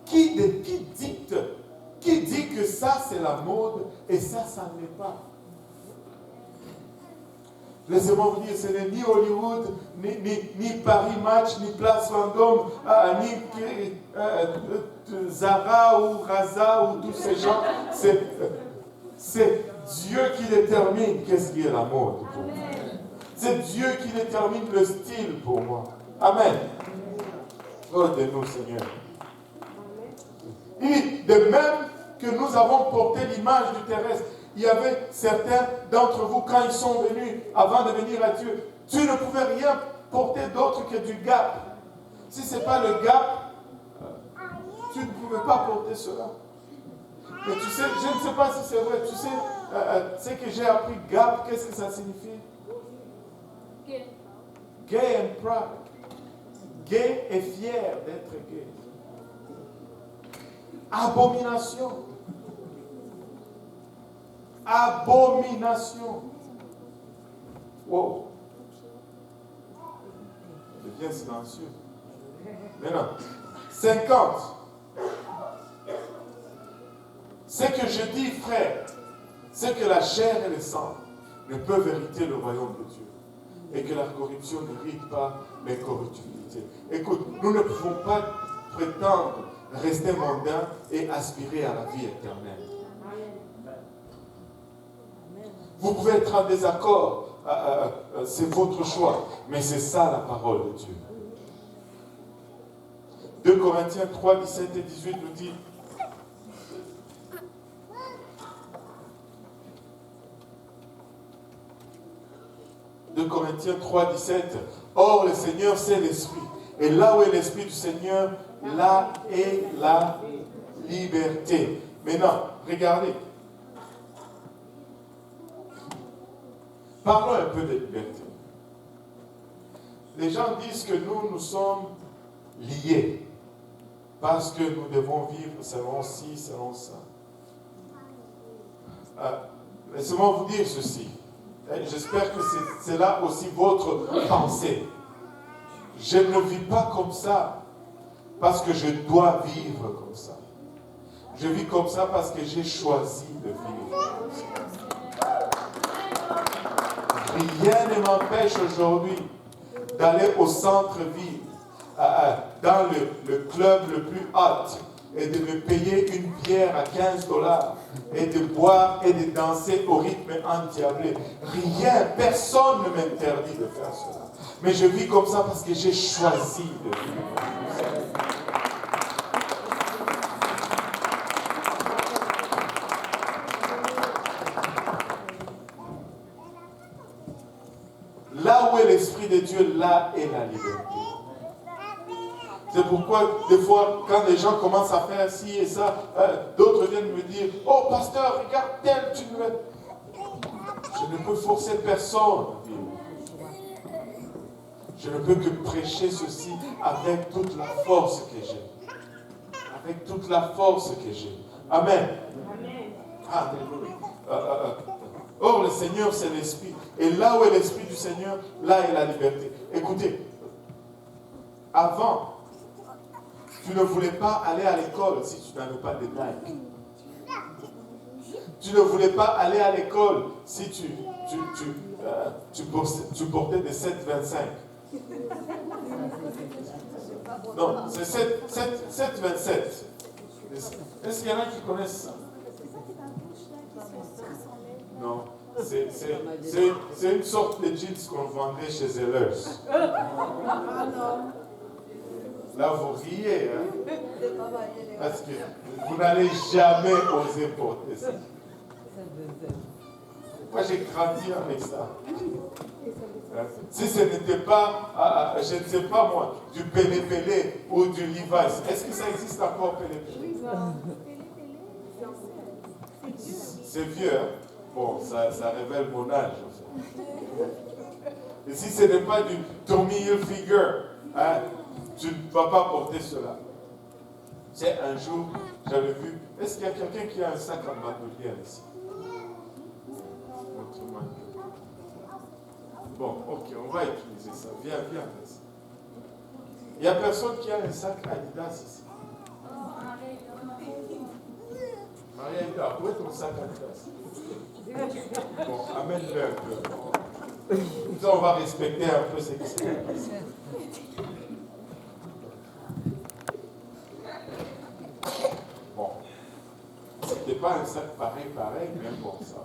Qui dicte? Qui dit que ça c'est la mode et ça ne l'est pas? Laissez-moi vous dire, ce n'est ni Hollywood, ni Paris Match, ni Place Vendôme, ni Zara ou Raza ou tous ces gens. C'est Dieu qui détermine qu'est-ce qui est la mode pour moi. C'est Dieu qui détermine le style pour moi. Amen. Oh de nous, Seigneur. Et de même que nous avons porté l'image du terrestre, il y avait certains d'entre vous, quand ils sont venus, avant de venir à Dieu, tu ne pouvais rien porter d'autre que du Gap. Si ce n'est pas le Gap, tu ne pouvais pas porter cela. Mais tu sais, je ne sais pas si c'est vrai, tu sais, ce que j'ai appris, Gap, qu'est-ce que ça signifie? Gay and proud. Gay et fier d'être gay. Abomination. Abomination. Wow. Je deviens silencieux. Maintenant, 50. Ce que je dis, frère, c'est que la chair et le sang ne peuvent hériter le royaume de Dieu. Et que la corruption n'hérite pas l'incorruptibilité. Écoute, nous ne pouvons pas prétendre rester mondains et aspirer à la vie éternelle. Vous pouvez être en désaccord, c'est votre choix, mais c'est ça la parole de Dieu. 2 Corinthiens 3, 17 et 18 nous dit, Corinthiens 3, 17. Or, le Seigneur, c'est l'Esprit. Et là où est l'Esprit du Seigneur, là est la liberté. Maintenant, regardez. Parlons un peu de liberté. Les gens disent que nous sommes liés. Parce que nous devons vivre selon ci, selon ça. Laissez-moi vous dire ceci. J'espère que c'est là aussi votre pensée. Je ne vis pas comme ça parce que je dois vivre comme ça. Je vis comme ça parce que j'ai choisi de vivre comme ça. Rien ne m'empêche aujourd'hui d'aller au centre-ville, dans le club le plus hot, et de me payer une bière à $15 et de boire et de danser au rythme endiablé. Rien, personne ne m'interdit de faire cela. Mais je vis comme ça parce que j'ai choisi de vivre comme ça. Là où est l'Esprit de Dieu, là est la liberté. C'est pourquoi, des fois, quand les gens commencent à faire ci et ça, d'autres viennent me dire, « Oh, pasteur, regarde tel, tu me... » Je ne peux forcer personne. Je ne peux que prêcher ceci avec toute la force que j'ai. Avec toute la force que j'ai. Amen. Alléluia. Or, le Seigneur, c'est l'Esprit. Et là où est l'Esprit du Seigneur, là est la liberté. Écoutez, avant, tu ne voulais pas aller à l'école si tu n'avais pas de Nike. Tu ne voulais pas aller à l'école si tu portais des 7,25. Non, c'est 7,27. Est-ce qu'il y en a qui connaissent ça? Non, c'est une sorte de jeans qu'on vendait chez Zellers. Là, vous riez, hein? Parce que vous n'allez jamais oser porter ça. Moi, j'ai grandi avec ça. Si ce n'était pas, je ne sais pas moi, du Pélé ou du Levi's, est-ce que ça existe encore, Pélé? C'est vieux, hein? Bon, ça révèle mon âge. Et si ce n'est pas du Tommy Hilfiger, hein, tu ne vas pas porter cela. C'est un jour, j'avais vu, est-ce qu'il y a quelqu'un qui a un sac en bandoulière ici? Bon, ok, on va utiliser ça. Viens. Il n'y a personne qui a un sac Adidas ici. Maria, où est ton sac Adidas? Bon, amène-le un peu. Ça, on va respecter un peu ce qui s'est passé. Bon, c'était pas un sac pareil, mais bon, ça.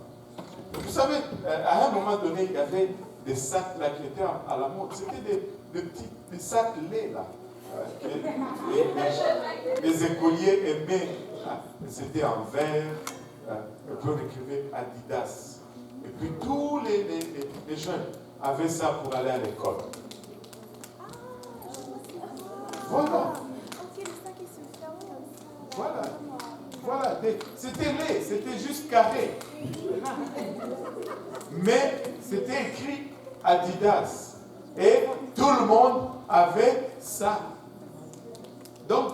Vous savez, à un moment donné, il y avait des sacs là qui étaient à la mode. C'était des sacs laids là. Que les écoliers aimaient. C'était en verre. Un peu écrivait Adidas. Et puis tous les jeunes avaient ça pour aller à l'école. Voilà. Voilà. C'était laid, c'était juste carré. Mais c'était écrit Adidas. Et tout le monde avait ça. Donc,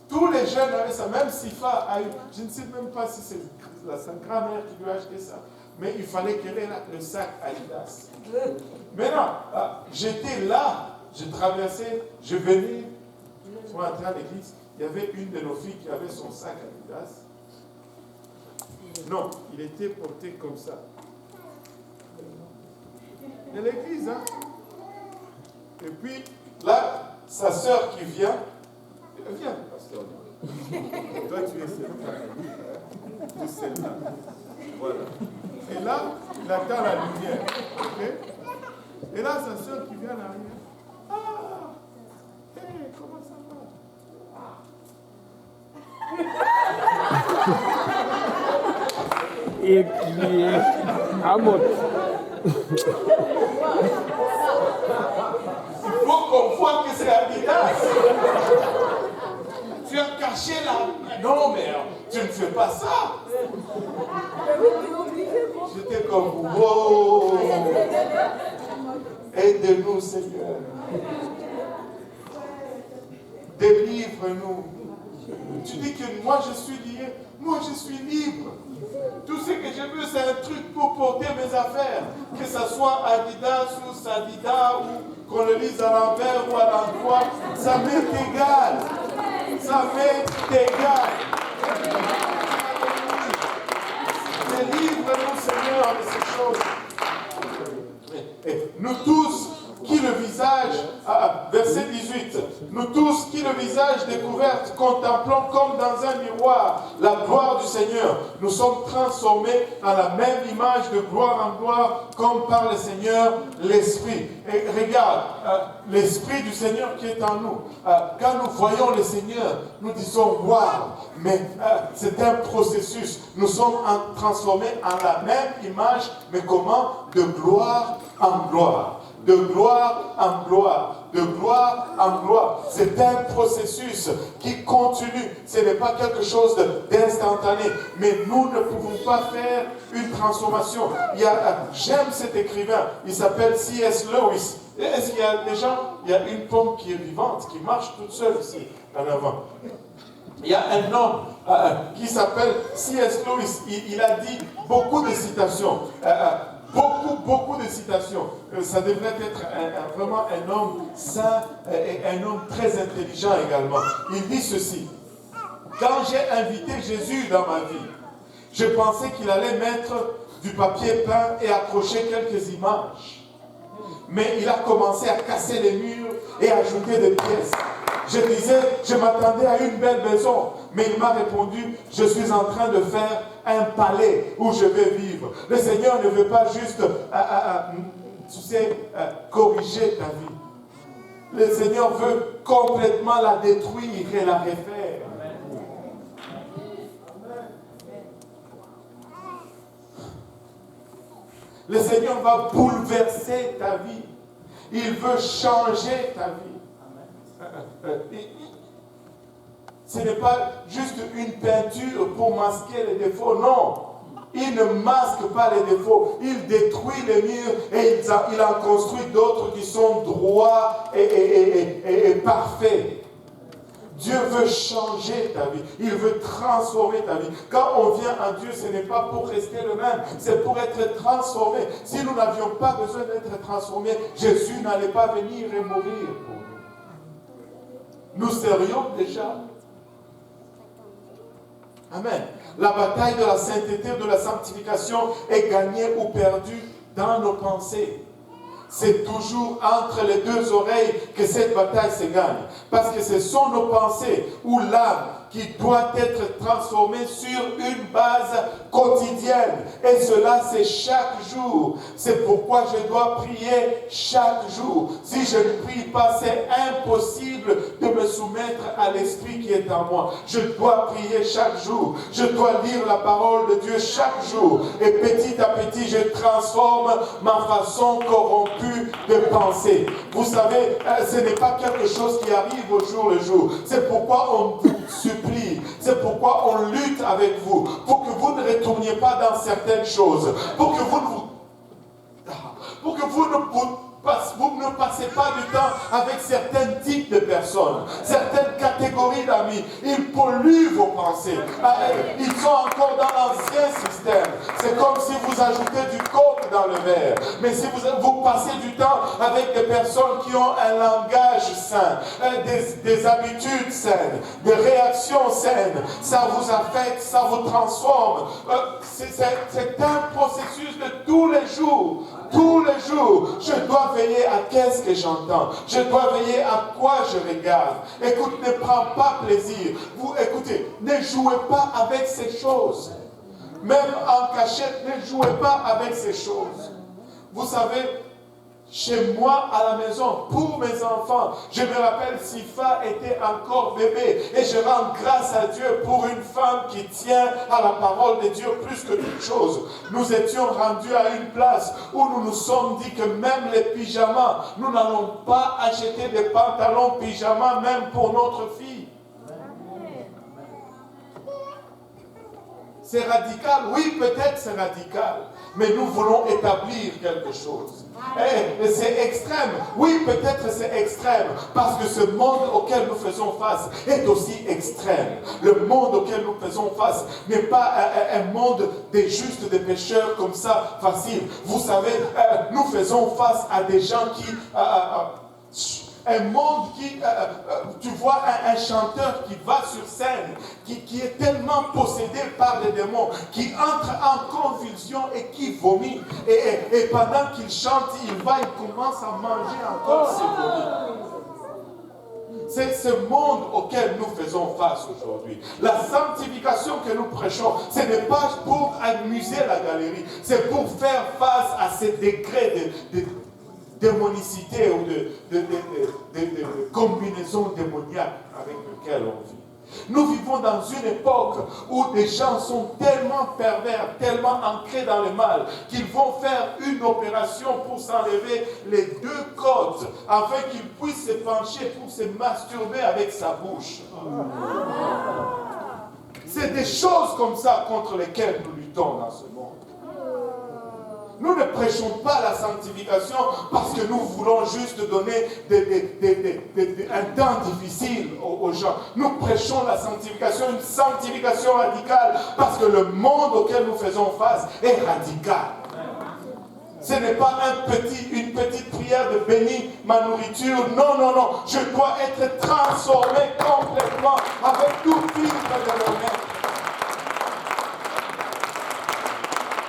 tous les jeunes avaient ça. Même Sifa a eu, je ne sais même pas si c'est sa grand-mère qui lui a acheté ça. Mais il fallait qu'elle ait le sac Adidas. Maintenant, j'étais là, je traversais, je venais, je rentrais à l'église. Il y avait une de nos filles qui avait son sac Adidas. Non, il était porté comme ça. De l'église, hein. Et puis, là, sa sœur qui vient, viens, pasteur. Toi, tu es celle-là. Tu es celle-là. Voilà. Et là, il attend la lumière. Okay? Et là, sa sœur qui vient en arrière. Ah! Hey, comment ça va? Et puis, Amot. Il faut qu'on voit que c'est Adidas. Tu as caché là. Non, mais tu ne fais pas ça. J'étais comme, wow. Aide-nous, Seigneur. Délivre-nous. Tu dis que moi je suis lié. Moi je suis libre. Tout ce que je veux, c'est un truc pour porter mes affaires. Que ce soit Adidas ou Sadida ou qu'on le lise à l'envers ou à l'endroit. Ça m'est égal. Ça m'est égal. Délivre-nous, Seigneur, de ces choses. Et nous tous, qui le visage, verset 18, nous tous qui le visage découvert contemplons comme dans un miroir la gloire du Seigneur, nous sommes transformés à la même image de gloire en gloire comme par le Seigneur l'Esprit. Et regarde, l'Esprit du Seigneur qui est en nous. Quand nous voyons le Seigneur, nous disons waouh, mais c'est un processus. Nous sommes transformés en la même image, mais comment? De gloire en gloire. De gloire en gloire, de gloire en gloire. C'est un processus qui continue. Ce n'est pas quelque chose d'instantané. Mais nous ne pouvons pas faire une transformation. J'aime cet écrivain, il s'appelle C.S. Lewis. Est-ce qu'il y a des gens, il y a une pomme qui est vivante, qui marche toute seule ici, en avant. Il y a un homme qui s'appelle C.S. Lewis. Il a dit beaucoup de citations. Beaucoup de citations. Ça devrait être vraiment un homme saint et un homme très intelligent également. Il dit ceci. Quand j'ai invité Jésus dans ma vie, je pensais qu'il allait mettre du papier peint et accrocher quelques images. Mais il a commencé à casser les murs et à ajouter des pièces. Je disais, je m'attendais à une belle maison, mais il m'a répondu, je suis en train de faire un palais où je vais vivre. Le Seigneur ne veut pas juste, corriger ta vie. Le Seigneur veut complètement la détruire et la refaire. Le Seigneur va bouleverser ta vie. Il veut changer ta vie. Ce n'est pas juste une peinture pour masquer les défauts, non. Il ne masque pas les défauts, il détruit les murs et il en construit d'autres qui sont droits et parfaits. Dieu veut changer ta vie, il veut transformer ta vie. Quand on vient à Dieu, ce n'est pas pour rester le même, c'est pour être transformé. Si nous n'avions pas besoin d'être transformés, Jésus n'allait pas venir et mourir pour nous. Nous serions déjà. Amen. La bataille de la sainteté, de la sanctification est gagnée ou perdue dans nos pensées. C'est toujours entre les deux oreilles que cette bataille se gagne. Parce que ce sont nos pensées ou l'âme qui doit être transformé sur une base quotidienne. Et cela, c'est chaque jour. C'est pourquoi je dois prier chaque jour. Si je ne prie pas, c'est impossible de me soumettre à l'Esprit qui est en moi. Je dois prier chaque jour. Je dois lire la parole de Dieu chaque jour. Et petit à petit, je transforme ma façon corrompue de penser. Vous savez, ce n'est pas quelque chose qui arrive au jour le jour. C'est pourquoi on vous supplie. C'est pourquoi on lutte avec vous. Pour que vous ne retourniez pas dans certaines choses. Pour que vous ne passez pas du temps avec certains types de personnes, certaines catégories d'amis. Ils polluent vos pensées. Ils sont encore dans l'ancien système. C'est comme si vous ajoutez du coke dans le verre. Mais si vous passez du temps avec des personnes qui ont un langage sain, des habitudes saines, des réactions saines, ça vous affecte, ça vous transforme. C'est un processus de tous les jours. Tous les jours, je dois veiller à qu'est-ce que j'entends. Je dois veiller à quoi je regarde. Écoute, ne prends pas plaisir. Écoutez, ne jouez pas avec ces choses. Même en cachette, ne jouez pas avec ces choses. Vous savez, chez moi, à la maison, pour mes enfants, je me rappelle, Sifa était encore bébé. Et je rends grâce à Dieu pour une femme qui tient à la parole de Dieu plus que toute chose. Nous étions rendus à une place où nous nous sommes dit que même les pyjamas, nous n'allons pas acheter des pantalons pyjamas même pour notre fille. C'est radical, oui, peut-être c'est radical, mais nous voulons établir quelque chose. Et c'est extrême, oui, peut-être c'est extrême, parce que ce monde auquel nous faisons face est aussi extrême. Le monde auquel nous faisons face n'est pas un monde des justes, des pécheurs comme ça, facile. Vous savez, nous faisons face à des gens qui... un monde qui, tu vois un chanteur qui va sur scène, qui est tellement possédé par les démons, qui entre en convulsion et qui vomit. Et pendant qu'il chante, il commence à manger encore ses vomis. C'est ce monde auquel nous faisons face aujourd'hui. La sanctification que nous prêchons, ce n'est pas pour amuser la galerie, c'est pour faire face à ces degrés de démonicité ou de combinaison démoniaque avec lesquelles on vit. Nous vivons dans une époque où des gens sont tellement pervers, tellement ancrés dans le mal, qu'ils vont faire une opération pour s'enlever les deux côtes, afin qu'ils puissent se pencher pour se masturber avec sa bouche. C'est des choses comme ça contre lesquelles nous luttons dans ce monde. Nous ne prêchons pas la sanctification parce que nous voulons juste donner un temps difficile aux gens. Nous prêchons la sanctification, une sanctification radicale, parce que le monde auquel nous faisons face est radical. Ce n'est pas une petite prière de bénir ma nourriture. Non, non, non. Je dois être transformé complètement avec tout filtre de mon être.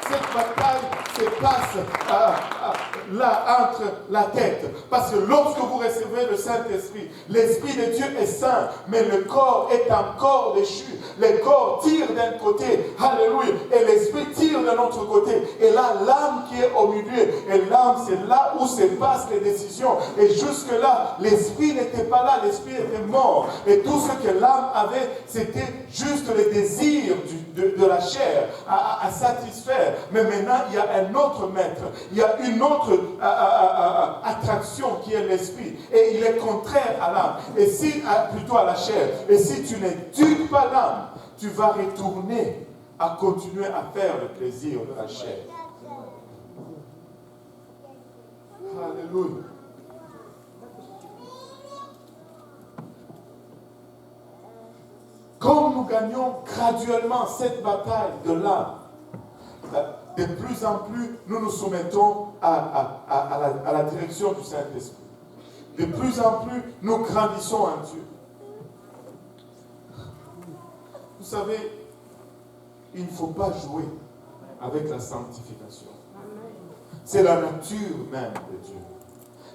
Cette bataille se passe là, entre la tête. Parce que lorsque vous recevez le Saint-Esprit, l'Esprit de Dieu est saint, mais le corps est un corps déchu. Le corps tire d'un côté, alléluia, et l'Esprit tire de l'autre côté. Et là, l'âme qui est au milieu, et l'âme, c'est là où se passent les décisions. Et jusque-là, l'Esprit n'était pas là, l'Esprit était mort. Et tout ce que l'âme avait, c'était juste le désir de la chair à satisfaire. Mais maintenant, il y a un autre maître. Il y a une autre attraction qui est l'esprit. Et il est contraire à l'âme. Et si, plutôt à la chair. Et si tu n'éduques pas l'âme, tu vas retourner à continuer à faire le plaisir de la chair. Alléluia. Comme nous gagnons graduellement cette bataille de l'âme, de plus en plus, nous nous soumettons à la direction du Saint-Esprit. De plus en plus, nous grandissons en Dieu. Vous savez, il ne faut pas jouer avec la sanctification. C'est la nature même de Dieu.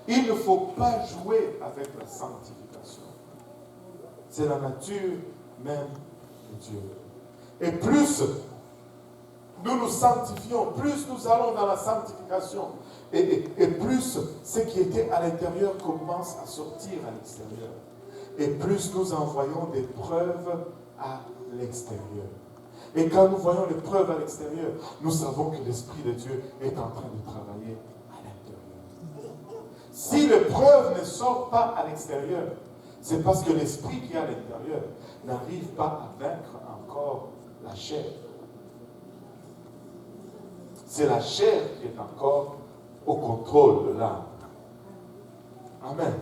Il ne faut pas jouer avec la sanctification. C'est la nature même de Dieu. Et plus nous nous sanctifions, plus nous allons dans la sanctification, et plus ce qui était à l'intérieur commence à sortir à l'extérieur. Et plus nous envoyons des preuves à l'extérieur. Et quand nous voyons les preuves à l'extérieur, nous savons que l'Esprit de Dieu est en train de travailler à l'intérieur. Si les preuves ne sortent pas à l'extérieur, c'est parce que l'Esprit qui est à l'intérieur n'arrive pas à vaincre encore la chair. C'est la chair qui est encore au contrôle de l'âme. Amen.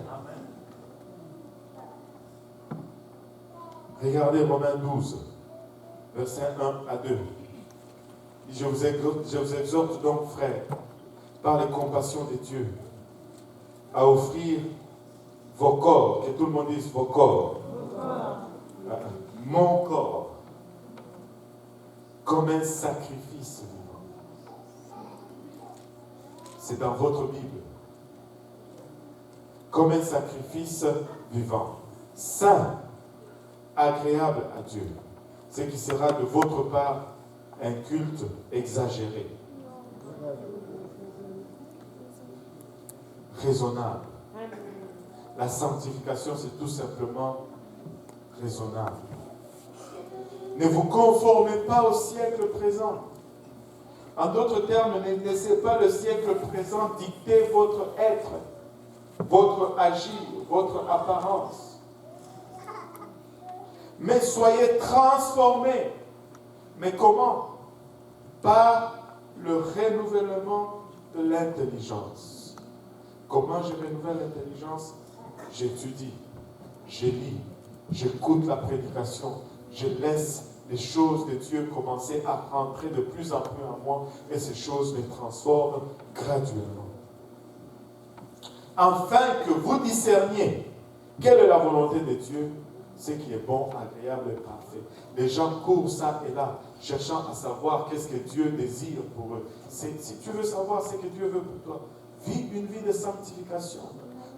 Regardez Romains 12, versets 1 à 2. Je vous exhorte donc, frères, par les compassions de Dieu, à offrir vos corps, que tout le monde dise vos corps, mon corps, comme un sacrifice vivant. C'est dans votre Bible. Comme un sacrifice vivant, saint, agréable à Dieu, ce qui sera de votre part un culte exagéré, raisonnable. La sanctification, c'est tout simplement raisonnable. Ne vous conformez pas au siècle présent. En d'autres termes, ne laissez pas le siècle présent dicter votre être, votre agir, votre apparence. Mais soyez transformés. Mais comment? Par le renouvellement de l'intelligence. Comment je renouvelle l'intelligence? J'étudie, je lis, j'écoute la prédication, je laisse les choses de Dieu commencer à rentrer de plus en plus en moi et ces choses me transforment graduellement. Afin que vous discerniez quelle est la volonté de Dieu, ce qui est bon, agréable et parfait. Les gens courent ça et là, cherchant à savoir qu'est-ce que Dieu désire pour eux. Si tu veux savoir ce que Dieu veut pour toi, vis une vie de sanctification.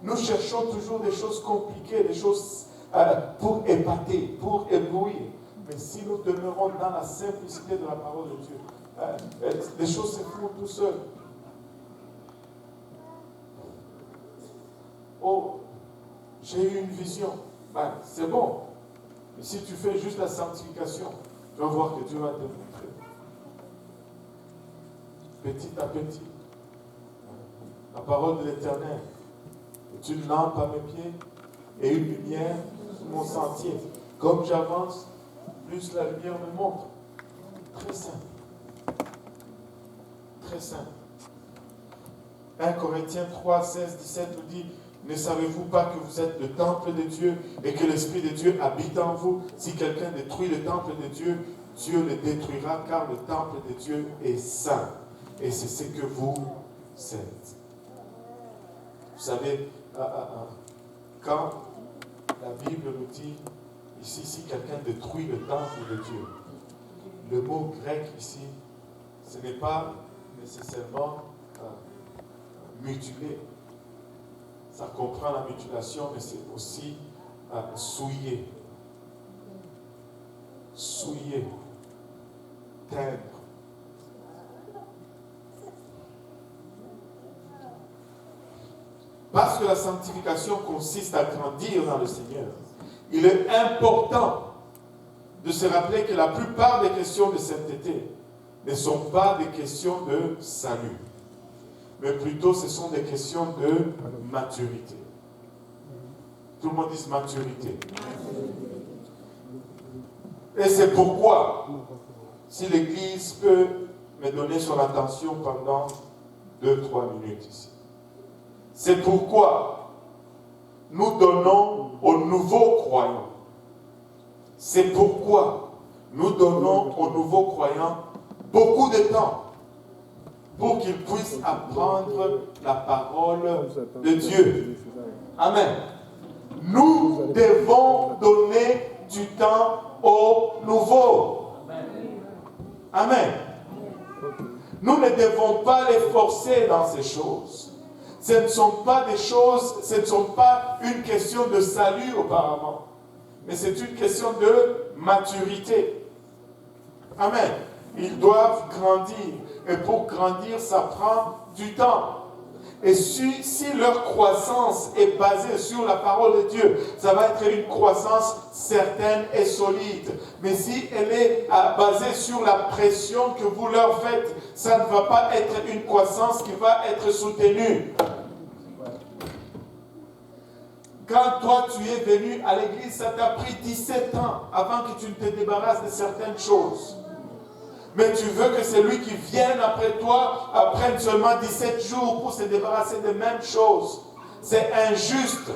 Nous cherchons toujours des choses compliquées, des choses pour épater, pour éblouir. Mais si nous demeurons dans la simplicité de la parole de Dieu, les choses se font tout seules. Oh, j'ai eu une vision. Ben, c'est bon. Mais si tu fais juste la sanctification, tu vas voir que Dieu va te montrer. Petit à petit. La parole de l'Éternel est une lampe à mes pieds et une lumière sur mon sentier. Comme j'avance, plus la lumière me montre. Très simple. Très simple. 1 Corinthiens 3, 16, 17 nous dit: ne savez-vous pas que vous êtes le temple de Dieu et que l'Esprit de Dieu habite en vous? Si quelqu'un détruit le temple de Dieu, Dieu le détruira, car le temple de Dieu est saint. Et c'est ce que vous êtes. Vous savez, quand la Bible nous dit ici, si quelqu'un détruit le temple de Dieu, le mot grec ici, ce n'est pas nécessairement mutiler. Ça comprend la mutilation, mais c'est aussi souiller. Souiller. Teindre. Parce que la sanctification consiste à grandir dans le Seigneur, il est important de se rappeler que la plupart des questions de sainteté ne sont pas des questions de salut, mais plutôt ce sont des questions de maturité. Tout le monde dit maturité. Et c'est pourquoi, si l'Église peut me donner son attention pendant 2-3 minutes ici, c'est pourquoi nous donnons aux nouveaux croyants. C'est pourquoi nous donnons aux nouveaux croyants beaucoup de temps pour qu'ils puissent apprendre la parole de Dieu. Amen. Nous devons donner du temps aux nouveaux. Amen. Nous ne devons pas les forcer dans ces choses. Ce ne sont pas des choses, ce ne sont pas une question de salut auparavant. mais c'est une question de maturité. Amen. Ils doivent grandir. Et pour grandir, ça prend du temps. Et si leur croissance est basée sur la parole de Dieu, ça va être une croissance certaine et solide. Mais si elle est basée sur la pression que vous leur faites, ça ne va pas être une croissance qui va être soutenue. Quand toi tu es venu à l'église, ça t'a pris 17 ans avant que tu ne te débarrasses de certaines choses. Mais tu veux que celui qui vienne après toi prenne seulement 17 jours pour se débarrasser des mêmes choses. C'est injuste.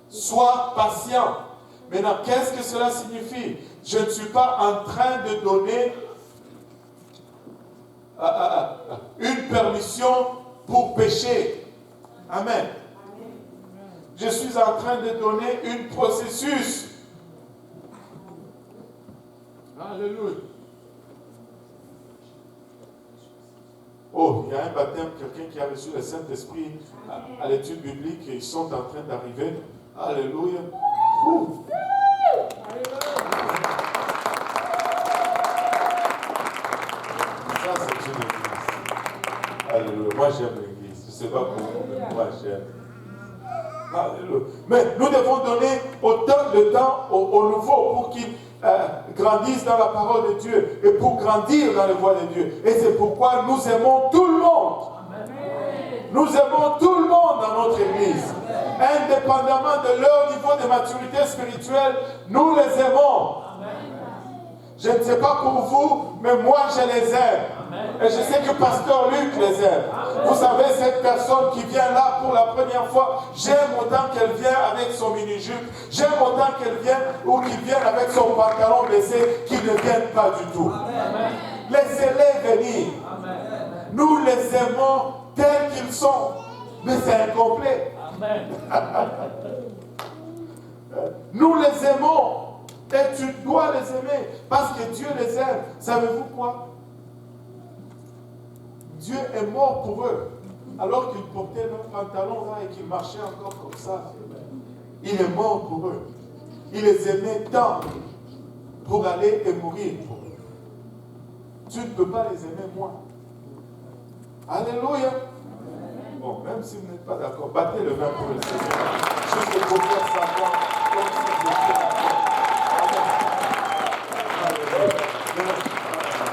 Sois patient. Maintenant, qu'est-ce que cela signifie? Je ne suis pas en train de donner une permission pour pécher. Amen. Je suis en train de donner un processus. Alléluia. Oh, il y a un baptême, quelqu'un qui a reçu le Saint-Esprit à l'étude biblique et ils sont en train d'arriver. Alléluia. Ça, c'est une église. Alléluia. Moi, j'aime l'église. Je ne sais pas pour vous, mais moi, j'aime. Alléluia. Mais nous devons donner autant de temps aux nouveaux pour qu'ils grandissent dans la parole de Dieu et pour grandir dans les voies de Dieu. Et c'est pourquoi nous aimons tout le monde. Nous aimons tout le monde dans notre église. Indépendamment de leur niveau de maturité spirituelle, nous les aimons. Je ne sais pas pour vous, mais moi je les aime. Et je sais que Pasteur Luc les aime. Vous savez, cette personne qui vient là pour la première fois, j'aime autant qu'elle vient avec son mini-jupe, j'aime autant qu'elle vienne ou qu'il vienne avec son pantalon baissé, qu'il ne vienne pas du tout. Laissez-les venir. Nous les aimons tels qu'ils sont, mais c'est incomplet. Nous les aimons. Et tu dois les aimer parce que Dieu les aime. Savez-vous quoi? Dieu est mort pour eux alors qu'ils portaient leurs pantalons là et qu'ils marchaient encore comme ça. Il est mort pour eux. Il les aimait tant pour aller et mourir pour eux. Tu ne peux pas les aimer moins. Alléluia. Bon, même si vous n'êtes pas d'accord, battez le vin pour le Seigneur. Juste pour faire savoir comme si vous étiez d'accord.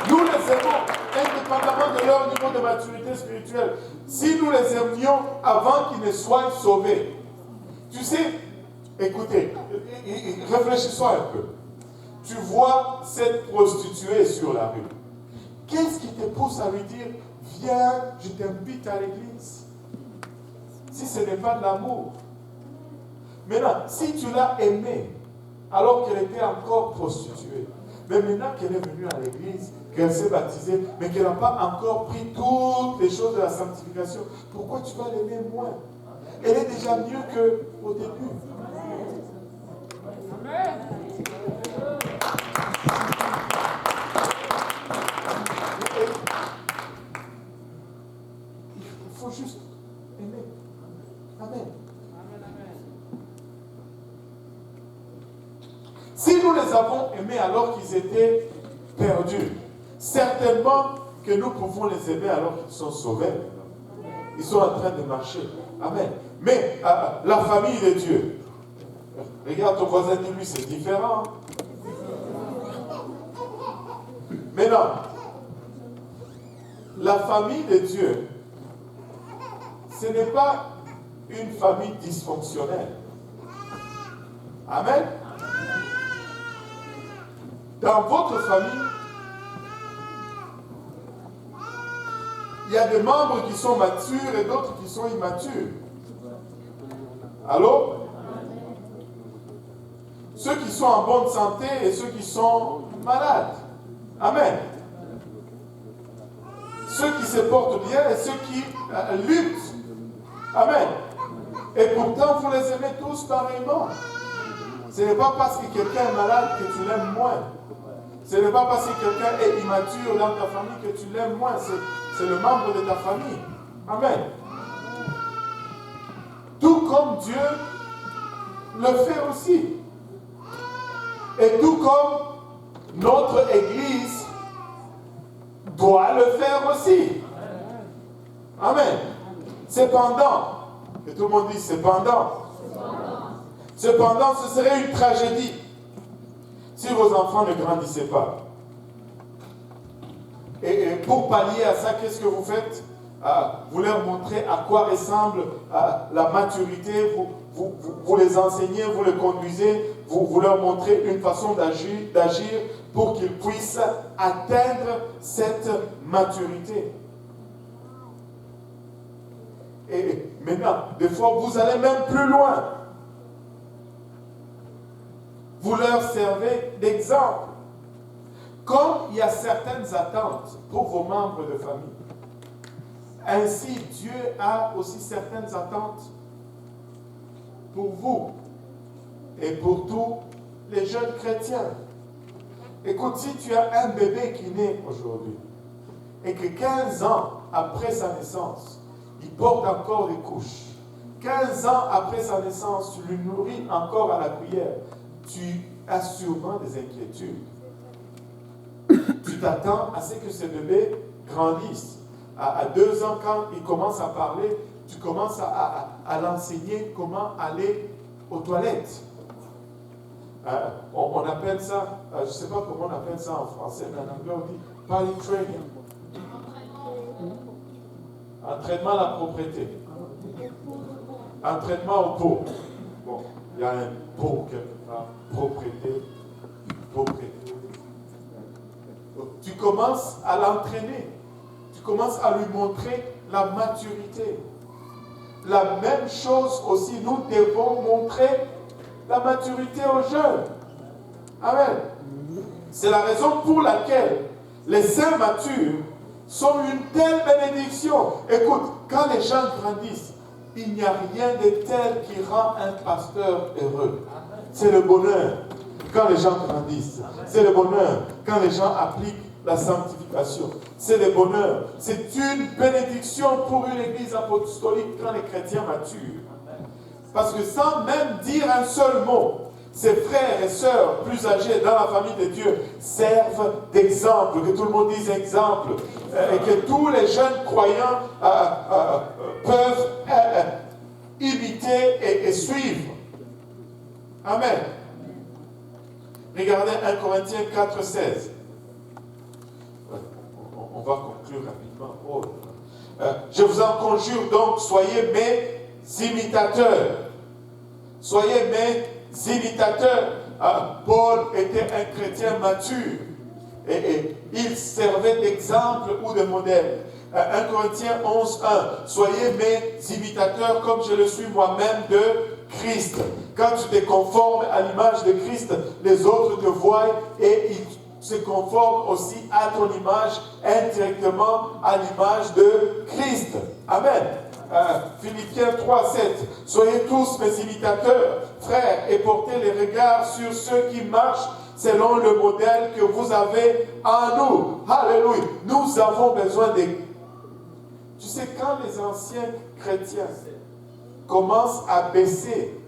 Nous les aimons, indépendamment de leur niveau de maturité spirituelle. Si nous les aimions avant qu'ils ne soient sauvés. Tu sais, écoutez, réfléchissons un peu. Tu vois cette prostituée sur la rue. Qu'est-ce qui te pousse à lui dire, viens, je t'invite à l'église? Si ce n'est pas de l'amour. Maintenant, si tu l'as aimée alors qu'elle était encore prostituée, mais maintenant qu'elle est venue à l'église, qu'elle s'est baptisée, mais qu'elle n'a pas encore pris toutes les choses de la sanctification, pourquoi tu vas l'aimer moins? Elle est déjà mieux qu'au début. Amen. Il faut juste aimer. Amen. Si nous les avons aimés alors qu'ils étaient perdus, certainement que nous pouvons les aimer alors qu'ils sont sauvés. Ils sont en train de marcher. Amen. Mais la famille de Dieu, regarde ton voisin, dis-lui, c'est différent. Mais non, la famille de Dieu, ce n'est pas une famille dysfonctionnelle. Amen. Dans votre famille, il y a des membres qui sont matures et d'autres qui sont immatures. Allô? Ceux qui sont en bonne santé et ceux qui sont malades. Amen. Ceux qui se portent bien et ceux qui luttent. Amen. Et pourtant, vous les aimez tous pareillement. Ce n'est pas parce que quelqu'un est malade que tu l'aimes moins. Ce n'est pas parce que quelqu'un est immature dans ta famille que tu l'aimes moins. C'est le membre de ta famille. Amen. Tout comme Dieu le fait aussi. Et tout comme notre Église doit le faire aussi. Amen. Cependant, que tout le monde dise cependant. Cependant, ce serait une tragédie si vos enfants ne grandissaient pas. Et pour pallier à ça, qu'est-ce que vous faites? Vous leur montrez à quoi ressemble la maturité, vous les enseignez, vous les conduisez, vous leur montrez une façon d'agir pour qu'ils puissent atteindre cette maturité. Et maintenant, des fois, vous allez même plus loin. Vous leur servez d'exemple. Comme il y a certaines attentes pour vos membres de famille, ainsi Dieu a aussi certaines attentes pour vous et pour tous les jeunes chrétiens. Écoute, si tu as un bébé qui naît aujourd'hui et que 15 ans après sa naissance, il porte encore des couches, 15 ans après sa naissance, tu le nourris encore à la cuillère, tu as sûrement des inquiétudes. Tu t'attends à ce que ce bébé grandisse. À 2 ans, quand il commence à parler, tu commences à l'enseigner comment aller aux toilettes. On appelle ça, je ne sais pas comment on appelle ça en français, mais en anglais on dit potty training. Entraînement à la propreté. Entraînement au pot. Bon, il y a un pot quelque part. Propreté. Tu commences à l'entraîner. Tu commences à lui montrer la maturité. La même chose aussi, nous devons montrer la maturité aux jeunes. Amen. C'est la raison pour laquelle les saints matures sont une telle bénédiction. Écoute, quand les gens grandissent, il n'y a rien de tel qui rend un pasteur heureux. C'est le bonheur quand les gens grandissent. C'est le bonheur quand les gens appliquent la sanctification. C'est le bonheur. C'est une bénédiction pour une église apostolique quand les chrétiens maturent. Parce que sans même dire un seul mot, ses frères et sœurs plus âgés dans la famille de Dieu servent d'exemple. Que tout le monde dise exemple. Et que tous les jeunes croyants peuvent imiter et suivre. Amen. Regardez 1 Corinthiens 4, 16. On va conclure rapidement. Je vous en conjure donc, soyez mes imitateurs. Soyez mes imitateurs. Paul était un chrétien mature. Et il servait d'exemple ou de modèle. 1 Corinthiens 11, 1. Soyez mes imitateurs comme je le suis moi-même de Christ. Quand tu te conformes à l'image de Christ, les autres te voient et ils se conforment aussi à ton image, indirectement à l'image de Christ. Amen. Philippiens 3, 7. Soyez tous mes imitateurs, frères, et portez les regards sur ceux qui marchent selon le modèle que vous avez en nous. Alléluia. Nous avons besoin de... Tu sais, quand les anciens chrétiens commencent à baisser,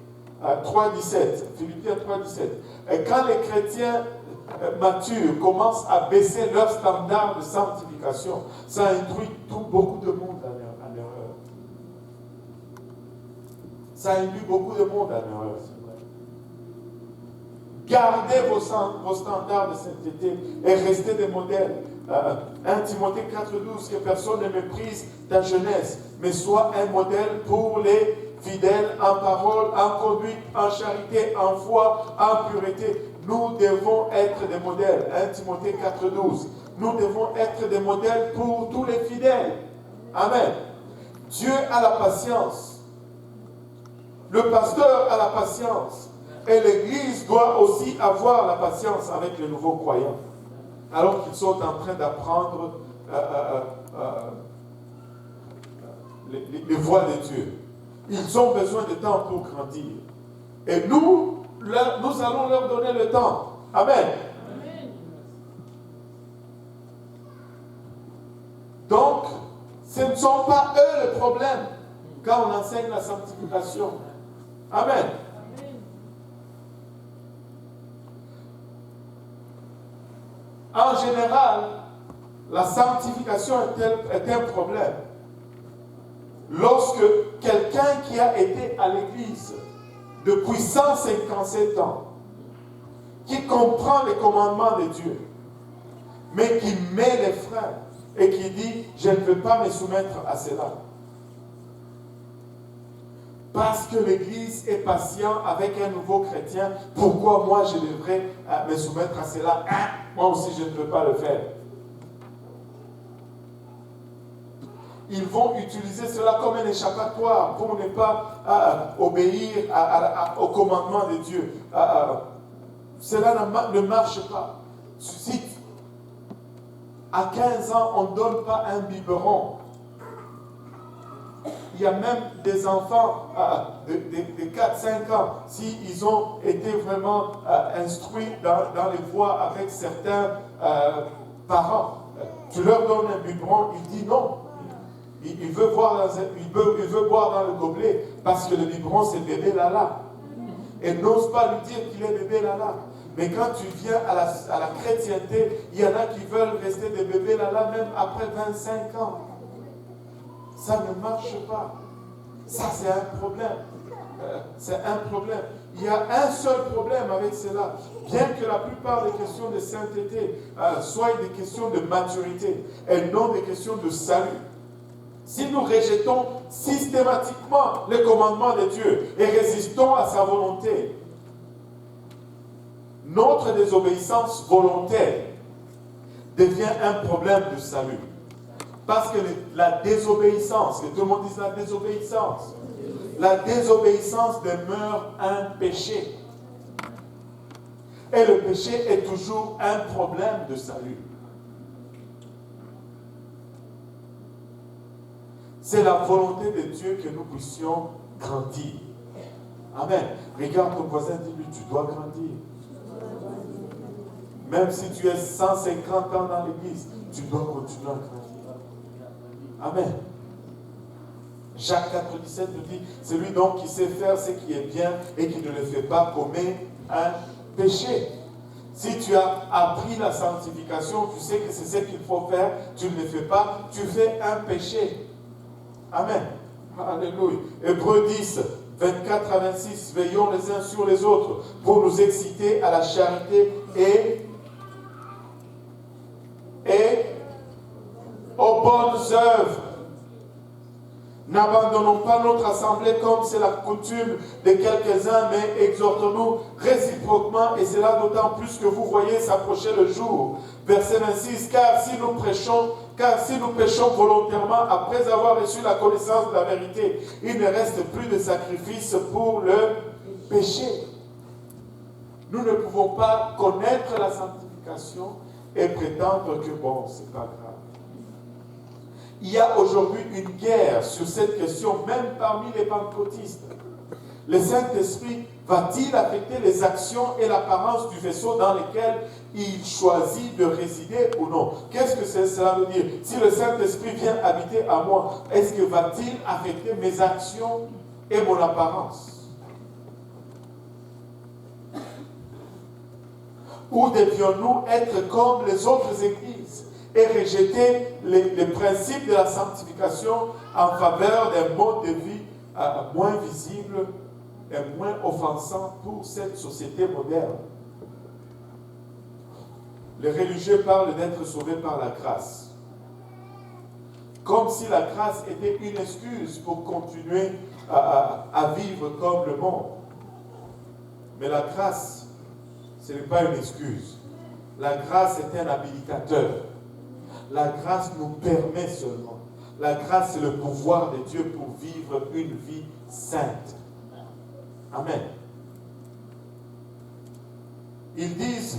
3.17, Philippiens 3.17, et quand les chrétiens matures commencent à baisser leur standard de sanctification, ça induit beaucoup de monde en erreur. Ça induit beaucoup de monde en erreur. Gardez vos standards de sainteté et restez des modèles. 1 Timothée 4,12, que personne ne méprise ta jeunesse, mais sois un modèle pour les fidèles en parole, en conduite, en charité, en foi, en pureté. Nous devons être des modèles. 1 Timothée 4,12. Nous devons être des modèles pour tous les fidèles. Amen. Dieu a la patience. Le pasteur a la patience. Et l'Église doit aussi avoir la patience avec les nouveaux croyants. Alors qu'ils sont en train d'apprendre les voies de Dieu. Ils ont besoin de temps pour grandir. Et nous allons leur donner le temps. Amen. Amen. Donc, ce ne sont pas eux le problème quand on enseigne la sanctification. Amen. général, la sanctification est un problème. Lorsque quelqu'un qui a été à l'église depuis 157 ans, qui comprend les commandements de Dieu, mais qui met les freins et qui dit « je ne veux pas me soumettre à cela ». Parce que l'Église est patient avec un nouveau chrétien, pourquoi moi je devrais me soumettre à cela? Moi aussi je ne veux pas le faire. Ils vont utiliser cela comme un échappatoire pour ne pas obéir au commandement de Dieu. Cela ne marche pas. Si à 15 ans, on ne donne pas un biberon. Il y a même des enfants de 4-5 ans, s'ils ont été vraiment instruits dans les voies avec certains parents, tu leur donnes un biberon, il dit non. Il veut boire dans le gobelet parce que le biberon c'est bébé Lala. Et n'ose pas lui dire qu'il est bébé Lala. Mais quand tu viens à la chrétienté, il y en a qui veulent rester des bébés Lala même après 25 ans. Ça ne marche pas. Ça, c'est un problème. C'est un problème. Il y a un seul problème avec cela. Bien que la plupart des questions de sainteté soient des questions de maturité et non des questions de salut. Si nous rejetons systématiquement les commandements de Dieu et résistons à sa volonté, notre désobéissance volontaire devient un problème de salut. Parce que la désobéissance, que tout le monde dise la désobéissance demeure un péché. Et le péché est toujours un problème de salut. C'est la volonté de Dieu que nous puissions grandir. Amen. Regarde ton voisin, dis-lui, tu dois grandir. Même si tu es 150 ans dans l'église, tu dois continuer à grandir. Amen. Jacques 4,17 nous dit, celui donc qui sait faire ce qui est bien et qui ne le fait pas commet un péché. Si tu as appris la sanctification, tu sais que c'est ce qu'il faut faire, tu ne le fais pas, tu fais un péché. Amen. Alléluia. Hébreux 10, 24 à 26, veillons les uns sur les autres pour nous exciter à la charité et aux bonnes œuvres. N'abandonnons pas notre assemblée comme c'est la coutume de quelques-uns, mais exhortons-nous réciproquement, et cela d'autant plus que vous voyez s'approcher le jour. Verset 26, car si nous péchons volontairement après avoir reçu la connaissance de la vérité, il ne reste plus de sacrifice pour le péché. Nous ne pouvons pas connaître la sanctification et prétendre que bon, c'est pas grave. Il y a aujourd'hui une guerre sur cette question, même parmi les pentecôtistes. Le Saint-Esprit va-t-il affecter les actions et l'apparence du vaisseau dans lequel il choisit de résider ou non? Qu'est-ce que cela veut dire? Si le Saint-Esprit vient habiter à moi, est-ce que va-t-il affecter mes actions et mon apparence? Ou devions-nous être comme les autres églises et rejeter les principes de la sanctification en faveur d'un mode de vie moins visible et moins offensant pour cette société moderne? Les religieux parlent d'être sauvés par la grâce, comme si la grâce était une excuse pour continuer à vivre comme le monde. Mais la grâce, ce n'est pas une excuse. La grâce est un habilitateur. La grâce nous permet seulement. La grâce, c'est le pouvoir de Dieu pour vivre une vie sainte. Amen. Ils disent,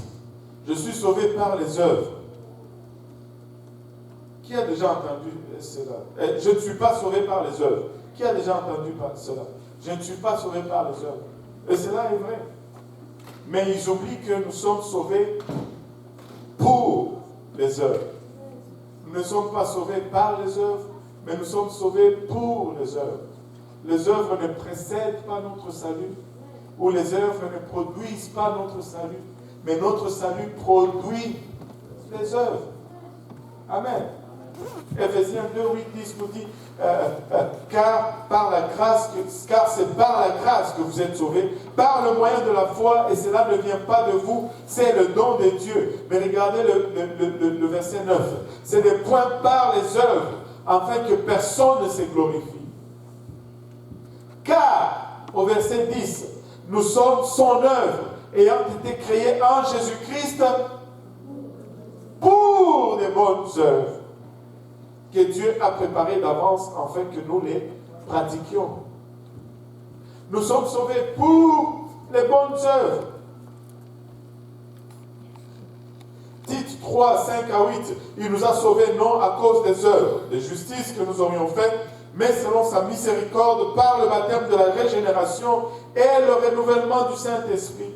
je suis sauvé par les œuvres. Qui a déjà entendu cela? Je ne suis pas sauvé par les œuvres. Qui a déjà entendu cela? Je ne suis pas sauvé par les œuvres. Et cela est vrai. Mais ils oublient que nous sommes sauvés pour les œuvres. Nous ne sommes pas sauvés par les œuvres, mais nous sommes sauvés pour les œuvres. Les œuvres ne précèdent pas notre salut, ou les œuvres ne produisent pas notre salut, mais notre salut produit les œuvres. Amen. Éphésiens 2, 8, 10 nous dit, car c'est par la grâce que vous êtes sauvés, par le moyen de la foi, et cela ne vient pas de vous, c'est le don de Dieu. Mais regardez le verset 9. C'est des points par les œuvres, afin que personne ne se glorifie. Car, au verset 10, nous sommes son œuvre, ayant été créés en Jésus-Christ pour des bonnes œuvres que Dieu a préparées d'avance afin que nous les pratiquions. Nous sommes sauvés pour les bonnes œuvres. Tite 3, 5 à 8, il nous a sauvés non à cause des œuvres de justice que nous aurions faites, mais selon sa miséricorde par le baptême de la régénération et le renouvellement du Saint-Esprit,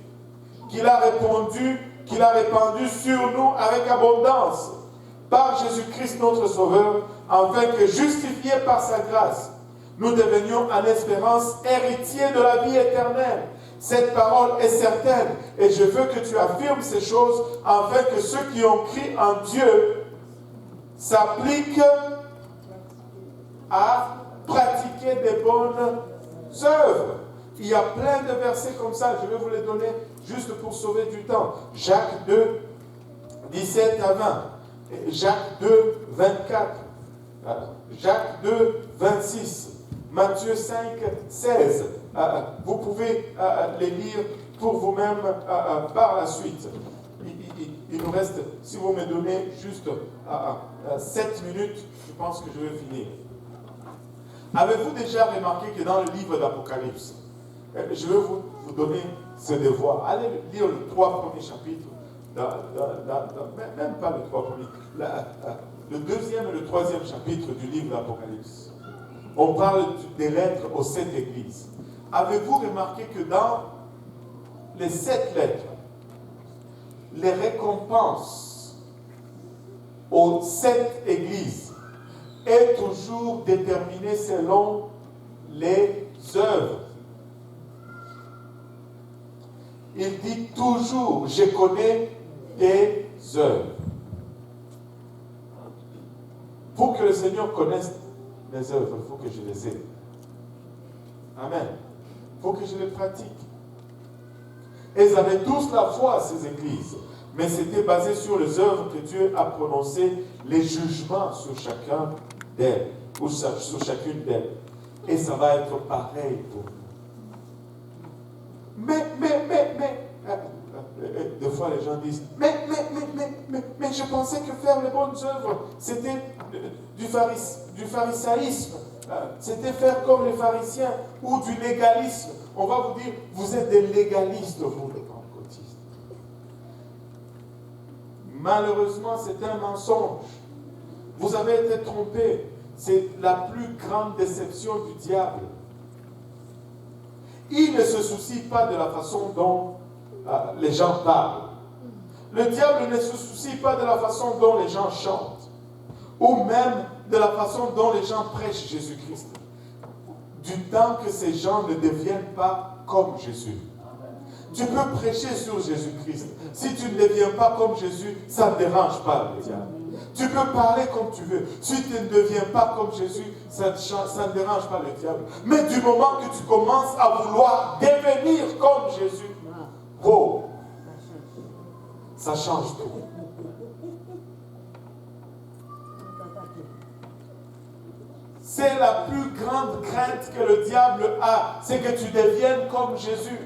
qu'il a répandu sur nous avec abondance, par Jésus-Christ notre Sauveur, afin que, justifiés par sa grâce, nous devenions en espérance héritiers de la vie éternelle. Cette parole est certaine, et je veux que tu affirmes ces choses, afin que ceux qui ont cru en Dieu s'appliquent à pratiquer des bonnes œuvres. Il y a plein de versets comme ça, je vais vous les donner juste pour sauver du temps. Jacques 2, 17 à 20. Jacques 2, 24. Jacques 2, 26. Matthieu 5, 16. Vous pouvez les lire pour vous-même par la suite. Il nous reste, si vous me donnez juste 7 minutes, je pense que je vais finir. Avez-vous déjà remarqué que dans le livre d'Apocalypse, je vais vous donner ce devoir. Allez lire les 3 premiers chapitres, même pas les 3 premiers, le 2e et le 3e chapitre du livre d'Apocalypse. On parle des lettres aux 7 églises. Avez-vous remarqué que dans les 7 lettres, les récompenses aux 7 églises est toujours déterminée selon les œuvres. Il dit toujours, je connais tes œuvres. Pour que le Seigneur connaisse mes œuvres, il faut que je les ai. Amen. Il faut que je les pratique. Elles avaient tous la foi, ces églises, mais c'était basé sur les œuvres que Dieu a prononcées, les jugements sur chacun d'elles, ou sur chacune d'elles. Et ça va être pareil pour nous. Mais, des fois les gens disent, mais, je pensais que faire les bonnes œuvres, c'était du pharisaïsme, c'était faire comme les pharisiens, ou du légalisme. On va vous dire, vous êtes des légalistes, vous les pentecôtistes. Malheureusement, c'est un mensonge. Vous avez été trompés. C'est la plus grande déception du diable. Il ne se soucie pas de la façon dont les gens parlent. Le diable ne se soucie pas de la façon dont les gens chantent, ou même de la façon dont les gens prêchent Jésus-Christ. Du temps que ces gens ne deviennent pas comme Jésus. Tu peux prêcher sur Jésus-Christ. Si tu ne deviens pas comme Jésus, ça ne dérange pas le diable. Tu peux parler comme tu veux. Si tu ne deviens pas comme Jésus, ça ne dérange pas le diable. Mais du moment que tu commences à vouloir devenir comme Jésus, oh, ça change tout. C'est la plus grande crainte que le diable a, c'est que tu deviennes comme Jésus.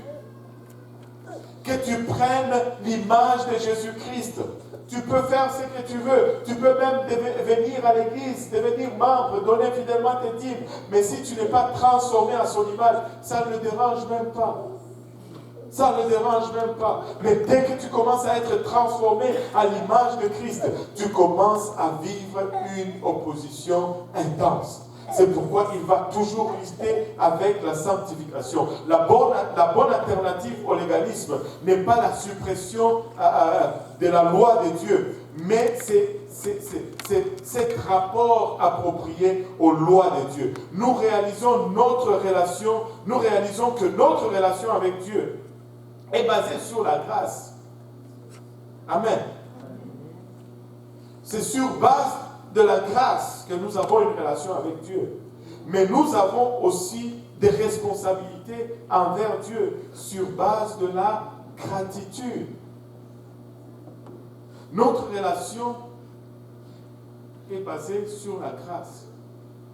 Que tu prennes l'image de Jésus-Christ. Tu peux faire ce que tu veux. Tu peux même venir à l'église, devenir membre, donner fidèlement tes dîmes. Mais si tu n'es pas transformé à son image, ça ne le dérange même pas. Ça ne le dérange même pas. Mais dès que tu commences à être transformé à l'image de Christ, tu commences à vivre une opposition intense. C'est pourquoi il va toujours rester avec la sanctification. La bonne alternative au légalisme n'est pas la suppression de la loi de Dieu, mais c'est cet rapport approprié aux lois de Dieu. Nous réalisons que notre relation avec Dieu est basée sur la grâce. Amen. C'est sur base de la grâce que nous avons une relation avec Dieu. Mais nous avons aussi des responsabilités envers Dieu sur base de la gratitude. Notre relation est basée sur la grâce.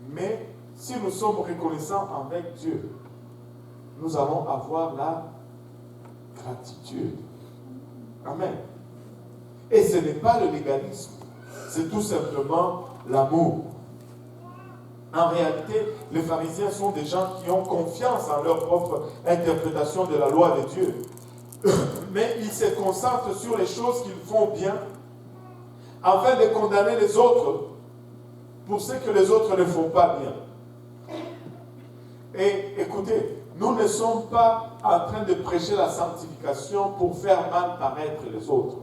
Mais si nous sommes reconnaissants avec Dieu, nous allons avoir la gratitude. Amen. Et ce n'est pas le légalisme, c'est tout simplement l'amour. En réalité, les pharisiens sont des gens qui ont confiance en leur propre interprétation de la loi de Dieu. Mais ils se concentrent sur les choses qu'ils font bien afin de condamner les autres pour ce que les autres ne font pas bien. Et écoutez, nous ne sommes pas en train de prêcher la sanctification pour faire mal paraître les autres.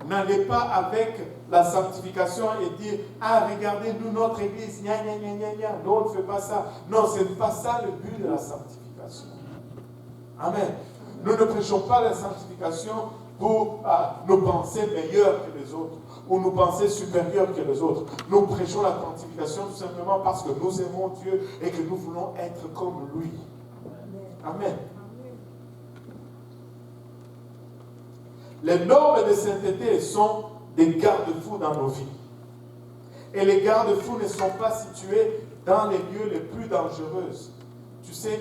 N'allez pas avec la sanctification et dire « Ah, regardez-nous notre église, gna gna gna gna gna. » Non, on ne fait pas ça. Non, ce n'est pas ça le but de la sanctification. Amen. Nous ne prêchons pas la sanctification pour nous penser meilleurs que les autres ou nous penser supérieurs que les autres. Nous prêchons la sanctification tout simplement parce que nous aimons Dieu et que nous voulons être comme lui. Amen. Les normes de sainteté sont des garde-fous dans nos vies. Et les garde-fous ne sont pas situés dans les lieux les plus dangereux. Tu sais,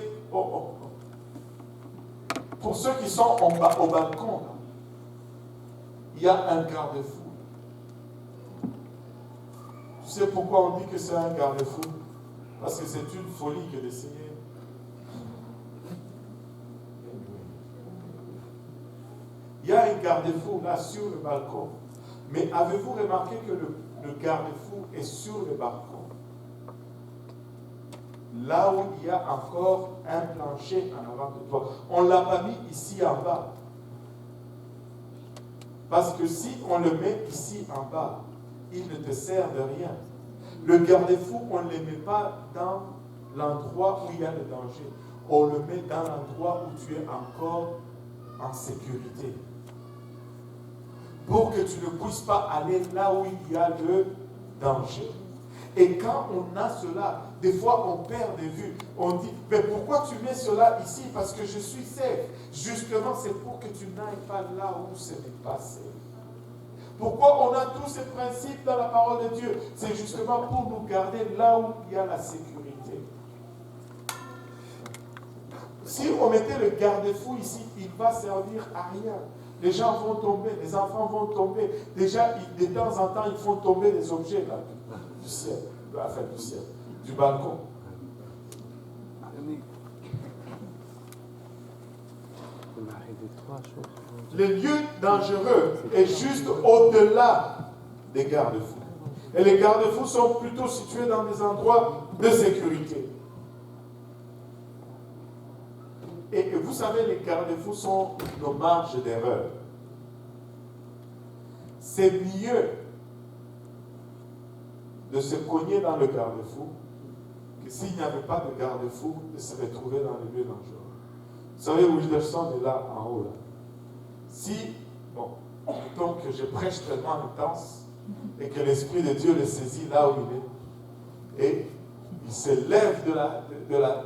pour ceux qui sont au balcon, il y a un garde-fou. Tu sais pourquoi on dit que c'est un garde-fou? Parce que c'est une folie que d'essayer. Il y a un garde-fou là sur le balcon. Mais avez-vous remarqué que le garde-fou est sur le balcon? Là où il y a encore un plancher en avant de toi. On ne l'a pas mis ici en bas. Parce que si on le met ici en bas, il ne te sert de rien. Le garde-fou, on ne le met pas dans l'endroit où il y a le danger. On le met dans l'endroit où tu es encore en sécurité. Pour que tu ne puisses pas aller là où il y a le danger. Et quand on a cela, des fois on perd de vue. On dit, mais pourquoi tu mets cela ici? Parce que je suis safe. Justement, c'est pour que tu n'ailles pas là où ce n'est pas safe. Pourquoi on a tous ces principes dans la parole de Dieu? C'est justement pour nous garder là où il y a la sécurité. Si on mettait le garde-fou ici, il va servir à rien. Les gens vont tomber, les enfants vont tomber. Déjà, de temps en temps, ils font tomber des objets là, du ciel, enfin du ciel, du balcon. Le lieu dangereux est juste au-delà des garde-fous. Et les garde-fous sont plutôt situés dans des endroits de sécurité. Et vous savez, les garde-fous sont nos marges d'erreur. C'est mieux de se cogner dans le garde-fou que s'il n'y avait pas de garde-fou, de se retrouver dans le lieu dangereux. Vous savez, Wilderson est là, en haut. Là. Si, bon, mettons que je prêche tellement intense et que l'Esprit de Dieu le saisit là où il est, et il se lève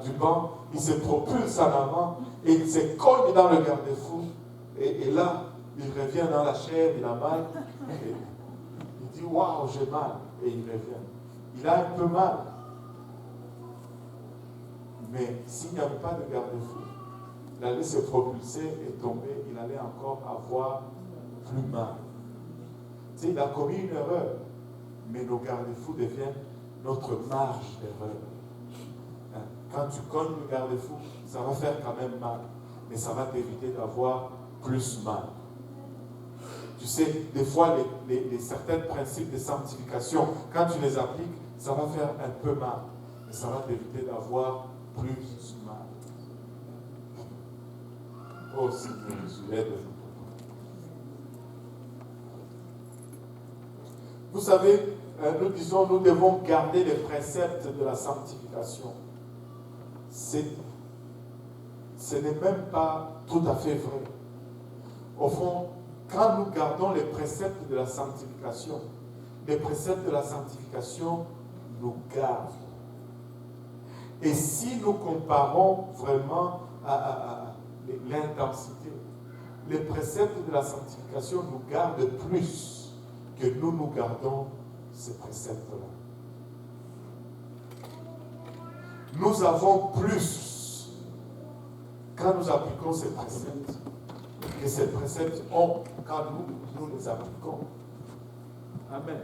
du banc, il se propulse en avant et il se cogne dans le garde-fou. Et là, il revient dans la chair, il a mal. Et il dit, waouh, j'ai mal. Et il revient. Il a un peu mal. Mais s'il n'y avait pas de garde-fou, il allait se propulser et tomber, il allait encore avoir plus mal. Tu sais, il a commis une erreur, mais nos garde-fous deviennent notre marge d'erreur. Quand tu cognes le garde-fou, ça va faire quand même mal, mais ça va t'éviter d'avoir plus mal. Tu sais, des fois, certains principes de sanctification, quand tu les appliques, ça va faire un peu mal, mais ça va t'éviter d'avoir plus mal. Oh, Seigneur Jésus, aide-nous. Vous savez, nous disons, nous devons garder les préceptes de la sanctification. Ce n'est même pas tout à fait vrai. Au fond, quand nous gardons les préceptes de la sanctification, les préceptes de la sanctification nous gardent. Et si nous comparons vraiment à l'intensité, les préceptes de la sanctification nous gardent plus que nous gardons ces préceptes-là. Nous avons plus quand nous appliquons ces préceptes que ces préceptes ont quand nous les appliquons. Amen.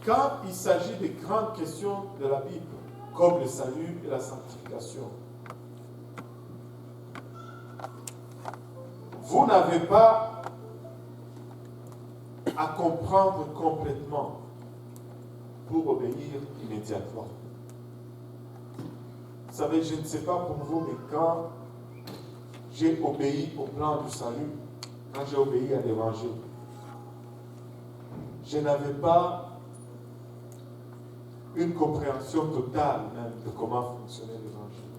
Quand il s'agit des grandes questions de la Bible, comme le salut et la sanctification, vous n'avez pas à comprendre complètement pour obéir immédiatement. Vous savez, je ne sais pas pour vous, mais quand j'ai obéi au plan du salut, quand j'ai obéi à l'évangile, je n'avais pas une compréhension totale même de comment fonctionnait l'évangile.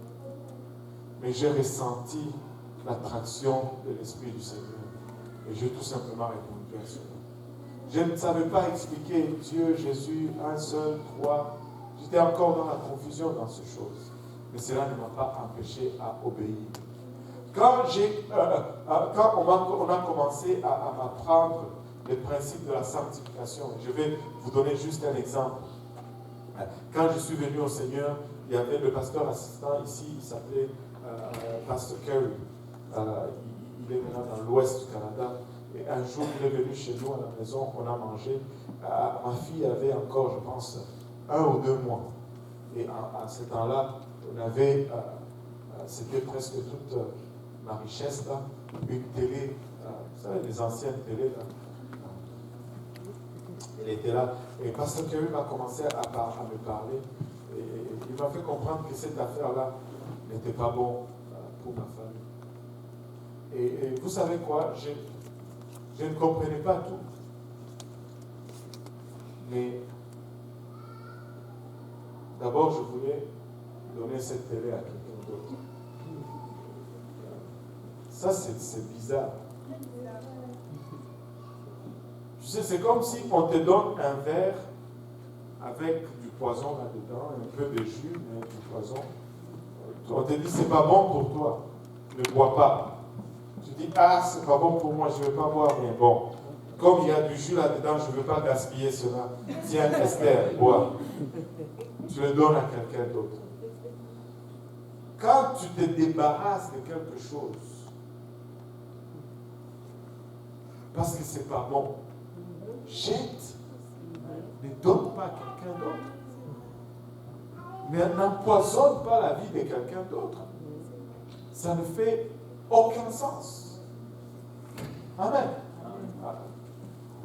Mais j'ai ressenti l'attraction de l'Esprit du Seigneur. Et j'ai tout simplement répondu à cela. Je ne savais pas expliquer Dieu, Jésus, un seul, trois. J'étais encore dans la confusion dans ces choses. Mais cela ne m'a pas empêché à obéir. Quand on a commencé à m'apprendre les principes de la sanctification, je vais vous donner juste un exemple. Quand je suis venu au Seigneur, il y avait le pasteur assistant ici, il s'appelait Pasteur Kerry. Il est maintenant dans l'ouest du Canada. Et un jour, il est venu chez nous à la maison, on a mangé. Ma fille avait encore, je pense, 1 ou 2 mois. Et à ce temps-là, on avait, c'était presque toute ma richesse, là, une télé, vous savez, les anciennes télés, là. Elle était là. Et Pasteur Kerry m'a commencé à me parler. Et il m'a fait comprendre que cette affaire-là n'était pas bon pour ma famille. Et vous savez quoi? Je ne comprenais pas tout. Mais d'abord, je voulais donner cette télé à quelqu'un d'autre. Ça, c'est bizarre. Tu sais, c'est comme si on te donne un verre avec du poison là-dedans, un peu de jus, mais du poison. On te dit, c'est pas bon pour toi, ne bois pas. Tu dis, ah, c'est pas bon pour moi, je ne vais pas boire, mais bon. Comme il y a du jus là-dedans, je ne veux pas gaspiller cela. Tiens, Esther, bois. Tu le donnes à quelqu'un d'autre. Quand tu te débarrasses de quelque chose, parce que c'est pas bon, jette, ne donne pas à quelqu'un d'autre. Mais n'empoisonne pas la vie de quelqu'un d'autre. Ça ne fait aucun sens. Amen.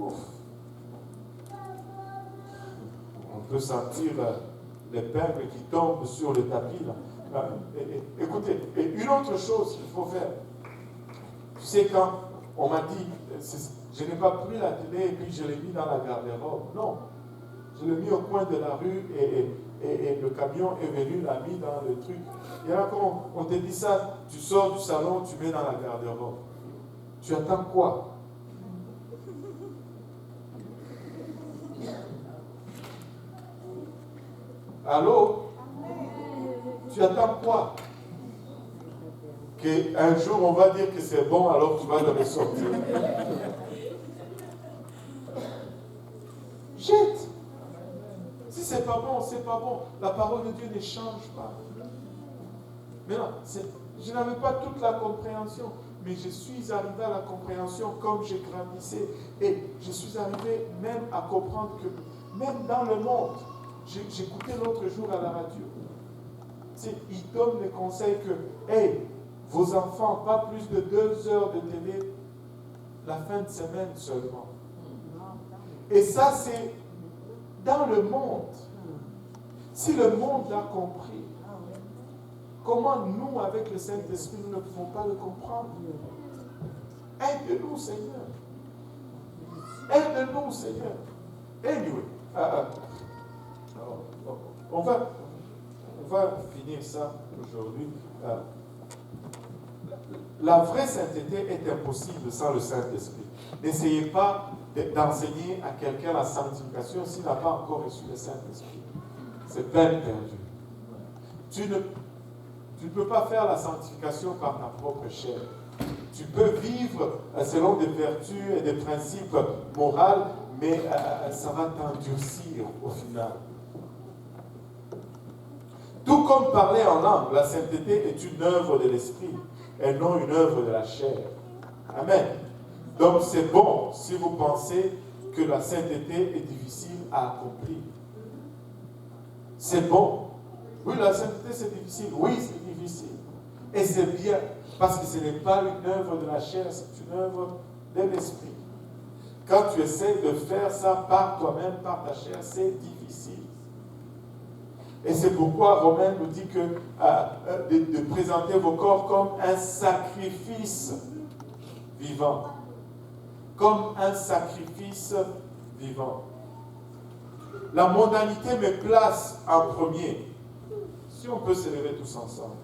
Ouf. On peut sentir l'épingle qui tombe sur le tapis. Là. Écoutez, et une autre chose qu'il faut faire. Tu sais, quand on m'a dit, je n'ai pas pris la télé et puis je l'ai mis dans la garde-robe. Non. Je l'ai mis au coin de la rue et le camion est venu, l'a mis dans le truc. Et là, quand on te dit ça, tu sors du salon, tu mets dans la garde-robe. Tu attends quoi? Allô? Tu attends quoi? Qu'un jour on va dire que c'est bon, alors tu vas le ressortir. Jette. Si c'est pas bon, c'est pas bon. La parole de Dieu ne change pas. Mais non, je n'avais pas toute la compréhension, mais je suis arrivé à la compréhension comme j'ai grandissé. Et je suis arrivé même à comprendre que même dans le monde, j'écoutais l'autre jour à la radio. Ils donnent le conseil que, hey, vos enfants, pas plus de 2 heures de télé la fin de semaine seulement. Et ça, c'est dans le monde. Si le monde l'a compris, comment nous, avec le Saint-Esprit, nous ne pouvons pas le comprendre? Aide-nous, Seigneur. Aide-nous, Seigneur. Anyway, on va finir ça aujourd'hui. La vraie sainteté est impossible sans le Saint-Esprit. N'essayez pas d'enseigner à quelqu'un la sanctification s'il n'a pas encore reçu le Saint-Esprit. C'est peine perdue. Tu ne peux pas faire la sanctification par ta propre chair. Tu peux vivre selon des vertus et des principes moraux, mais ça va t'endurcir au final. Tout comme parler en langue, la sainteté est une œuvre de l'esprit et non une œuvre de la chair. Amen. Donc c'est bon si vous pensez que la sainteté est difficile à accomplir. C'est bon. Oui, la sainteté c'est difficile. Oui, c'est difficile. Et c'est bien, parce que ce n'est pas une œuvre de la chair, c'est une œuvre de l'esprit. Quand tu essaies de faire ça par toi-même, par ta chair, c'est difficile. Et c'est pourquoi Romain nous dit que de présenter vos corps comme un sacrifice vivant. Comme un sacrifice vivant. La mondanité me place en premier. Si on peut se lever tous ensemble.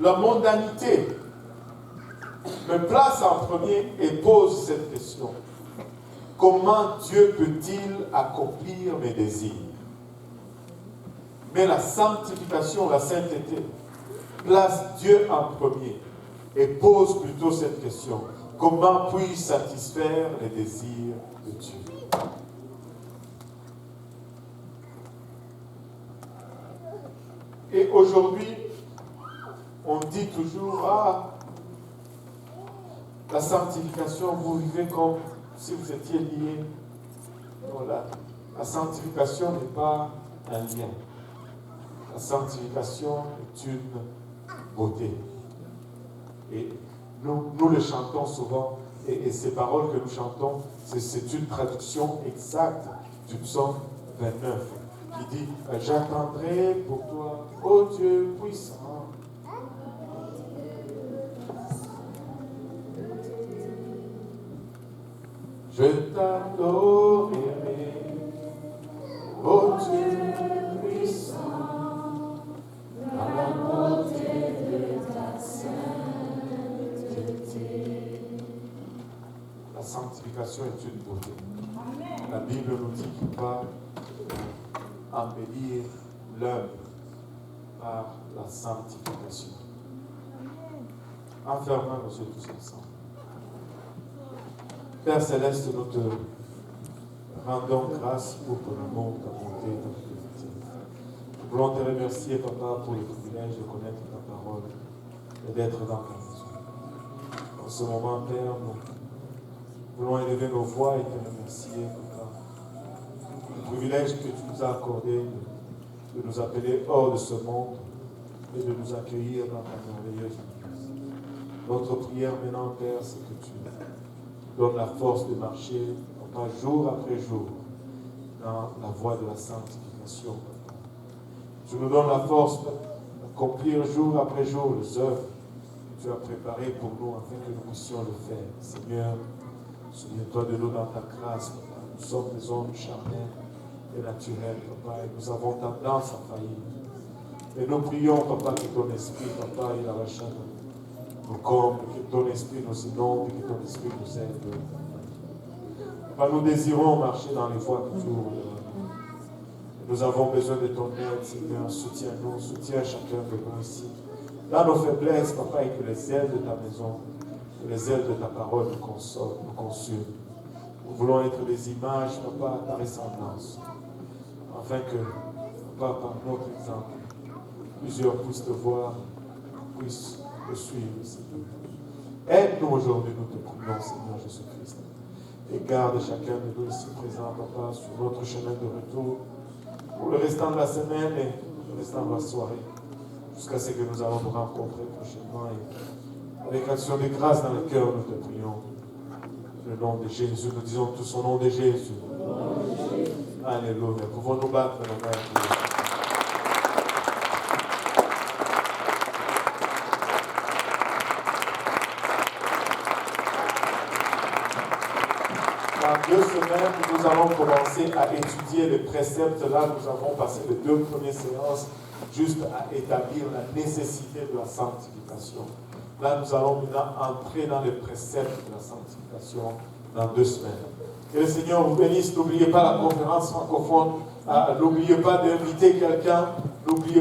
La mondanité me place en premier et pose cette question. Comment Dieu peut-il accomplir mes désirs? Mais la sanctification, la sainteté, place Dieu en premier et pose plutôt cette question. Comment puis-je satisfaire les désirs de Dieu? Et aujourd'hui, on dit toujours, la sanctification, vous vivez comme si vous étiez liés. Voilà. La sanctification n'est pas un lien. La sanctification est une beauté. Et nous le chantons souvent, et ces paroles que nous chantons, c'est une traduction exacte du psaume 29, qui dit « J'attendrai pour toi, ô Dieu puissant. » Je t'adorerai, ô Dieu puissant, dans la beauté de ta sainteté. La sanctification est une beauté. La Bible nous dit qu'il va embellir l'œuvre par la sanctification. En fermant nos yeux tous ensemble. Père Céleste, nous te rendons grâce pour ton amour, ta bonté, ta fidélité. Nous voulons te remercier, Papa, pour le privilège de connaître ta parole et d'être dans ta maison. En ce moment, Père, nous voulons élever nos voix et te remercier, Papa. Le privilège que tu nous as accordé de nous appeler hors de ce monde et de nous accueillir dans ta merveilleuse Église. Notre prière maintenant, Père, c'est que tu donnes la force de marcher, Papa, jour après jour, dans la voie de la sanctification, Papa. Tu nous donnes la force d'accomplir jour après jour les œuvres que tu as préparées pour nous afin que nous puissions le faire. Seigneur, souviens-toi de nous dans ta grâce, Papa. Nous sommes des hommes charnels et naturels, Papa, et nous avons tendance à faillir. Et nous prions, Papa, que ton esprit, Papa, il a la chaîne. Nous comble, que ton esprit nous inonde, que ton esprit nous aide. Papa, nous désirons marcher dans les voies que tu ouvres devant nous. Nous avons besoin de ton aide, Seigneur. Soutiens-nous, soutiens chacun de nous ici. Dans nos faiblesses, Papa, et que les ailes de ta maison, que les ailes de ta parole nous consolent, nous consulent. Nous voulons être des images, Papa, à ta ressemblance. Afin que, Papa, par notre exemple, plusieurs puissent te voir, puissent te suivre, Seigneur. Aide-nous aujourd'hui, nous te prions, Seigneur Jésus-Christ. Et garde chacun de nous ici présents, Papa, sur notre chemin de retour, pour le restant de la semaine et le restant de la soirée, jusqu'à ce que nous allons nous rencontrer prochainement. Et avec action de grâce dans le cœur, nous te prions. Le nom de Jésus, nous disons tous au nom de Jésus. Alléluia. Pouvons-nous battre la main pour Dieu. Dieu 2 semaines, nous allons commencer à étudier les préceptes. Là, nous avons passé les 2 premières séances juste à établir la nécessité de la sanctification. Là, nous allons maintenant entrer dans les préceptes de la sanctification dans 2 semaines. Que le Seigneur vous bénisse. N'oubliez pas la conférence francophone. N'oubliez pas d'inviter quelqu'un. N'oubliez